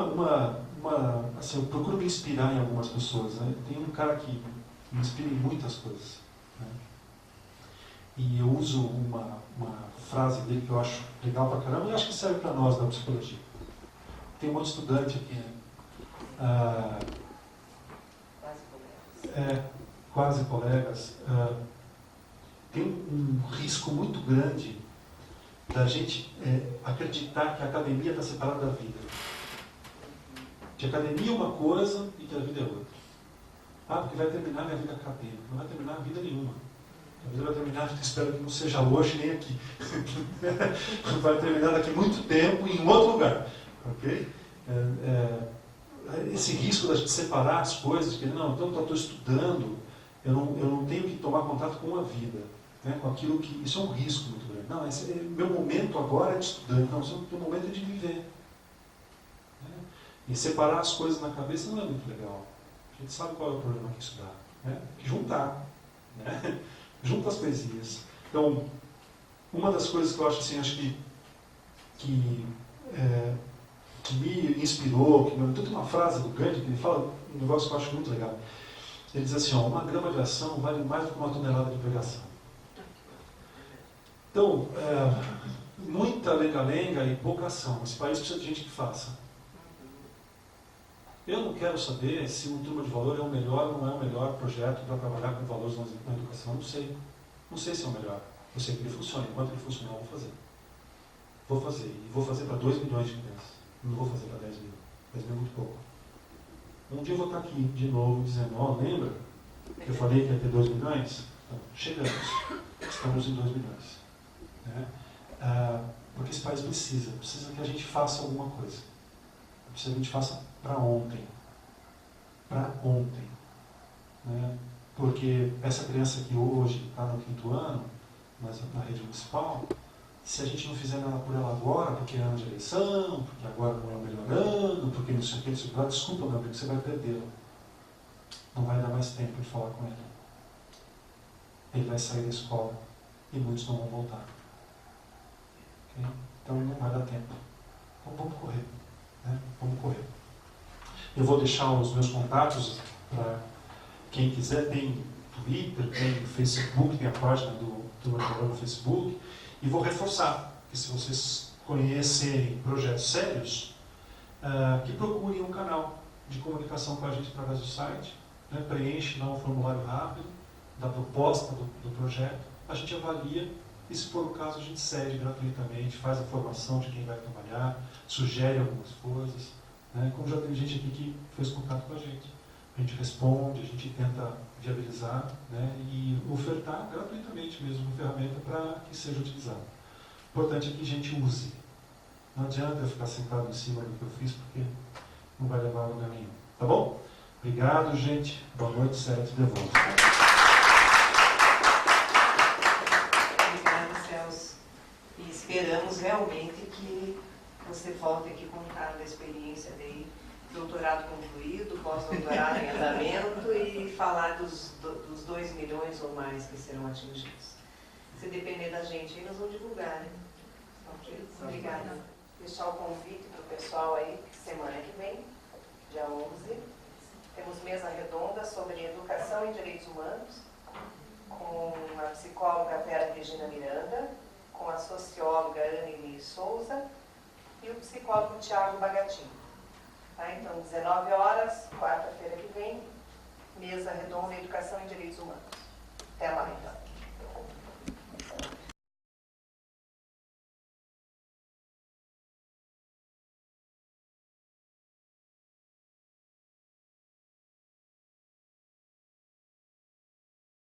B: assim, eu procuro me inspirar em algumas pessoas, né? Tem um cara que me inspira em muitas coisas, né? E eu uso uma frase dele que eu acho legal pra caramba e acho que serve para nós da psicologia. Tem um outro estudante aqui, né? Quase colegas. Tem um risco muito grande da gente acreditar que a academia está separada da vida. Que a academia é uma coisa e que a vida é outra. Porque vai terminar minha vida acadêmica. Não vai terminar vida nenhuma. A vida vai terminar, espero que não seja hoje nem aqui. Vai terminar daqui a muito tempo em outro lugar. Ok? Esse risco da gente separar as coisas, que não, então eu estou estudando, eu não tenho que tomar contato com a vida, né, com aquilo que... Isso é um risco muito grande. Não, meu momento agora é de estudante, não, meu momento é de viver. Né? E separar as coisas na cabeça não é muito legal. A gente sabe qual é o problema que isso dá. Né? Juntar. Né? Junta as coisinhas. Então, uma das coisas que eu acho assim, que me inspirou, tem uma frase do Gandhi que ele fala um negócio que eu acho muito legal. Ele diz assim, uma grama de ação vale mais do que uma tonelada de pregação. Então, muita lenga-lenga e pouca ação. Esse país precisa de gente que faça. Eu não quero saber se o Turma de Valor é o melhor ou não é o melhor projeto para trabalhar com valores na educação. Não sei. Não sei se é o melhor. Eu sei que ele funciona. Enquanto ele funcionar, eu vou fazer. Vou fazer. E vou fazer para 2 milhões de crianças. Não vou fazer para 10 mil. 10 mil é muito pouco. Um dia eu vou estar aqui de novo dizendo, ó, lembra que eu falei que ia ter 2 milhões? Então, chegamos. Estamos em 2 milhões. Né? Porque esse país precisa que a gente faça alguma coisa. Precisa que a gente faça para ontem. Para ontem. Né? Porque essa criança que hoje está no 5º ano, mas na rede municipal, se a gente não fizer nada por ela agora, porque é ano de eleição, porque agora não é o melhor ano, porque não sei o que, desculpa, meu amigo, você vai perdê-la. Não vai dar mais tempo de falar com ele. Ele vai sair da escola e muitos não vão voltar. Okay? Então não vai dar tempo. Então vamos correr. Né? Vamos correr. Eu vou deixar os meus contatos para quem quiser. Tem Twitter, tem Facebook, tem a página do Turma de Valor no Facebook. E vou reforçar que se vocês conhecerem projetos sérios, que procurem um canal de comunicação com a gente através do site, né? Preenche lá um formulário rápido da proposta do projeto, a gente avalia e, se for o caso, a gente cede gratuitamente, faz a formação de quem vai trabalhar, sugere algumas coisas, né? Como já teve gente aqui que fez contato com a gente responde, a gente tenta viabilizar, né? E ofertar gratuitamente mesmo uma ferramenta para que seja utilizada. O importante é que a gente use. Não adianta eu ficar sentado em cima do que eu fiz, porque não vai levar a lugar nenhum. Tá bom? Obrigado, gente. Boa noite, Célio, te devolvo.
A: Obrigada, Celso. E esperamos realmente que você volte aqui contar da experiência dele, doutorado concluído, pós-doutorado em andamento e falar dos 2 milhões ou mais que serão atingidos. Se depender da gente, aí nós vamos divulgar, né? Ok? Obrigada.
E: Deixar o convite para o pessoal aí, que semana que vem, dia 11, temos mesa redonda sobre educação e direitos humanos, com a psicóloga Vera Regina Miranda, com a socióloga Anne Souza e o psicólogo Tiago Bagatinho. Tá? Então, 19 horas, quarta-feira que vem, mesa redonda, educação e direitos humanos. Até lá, então.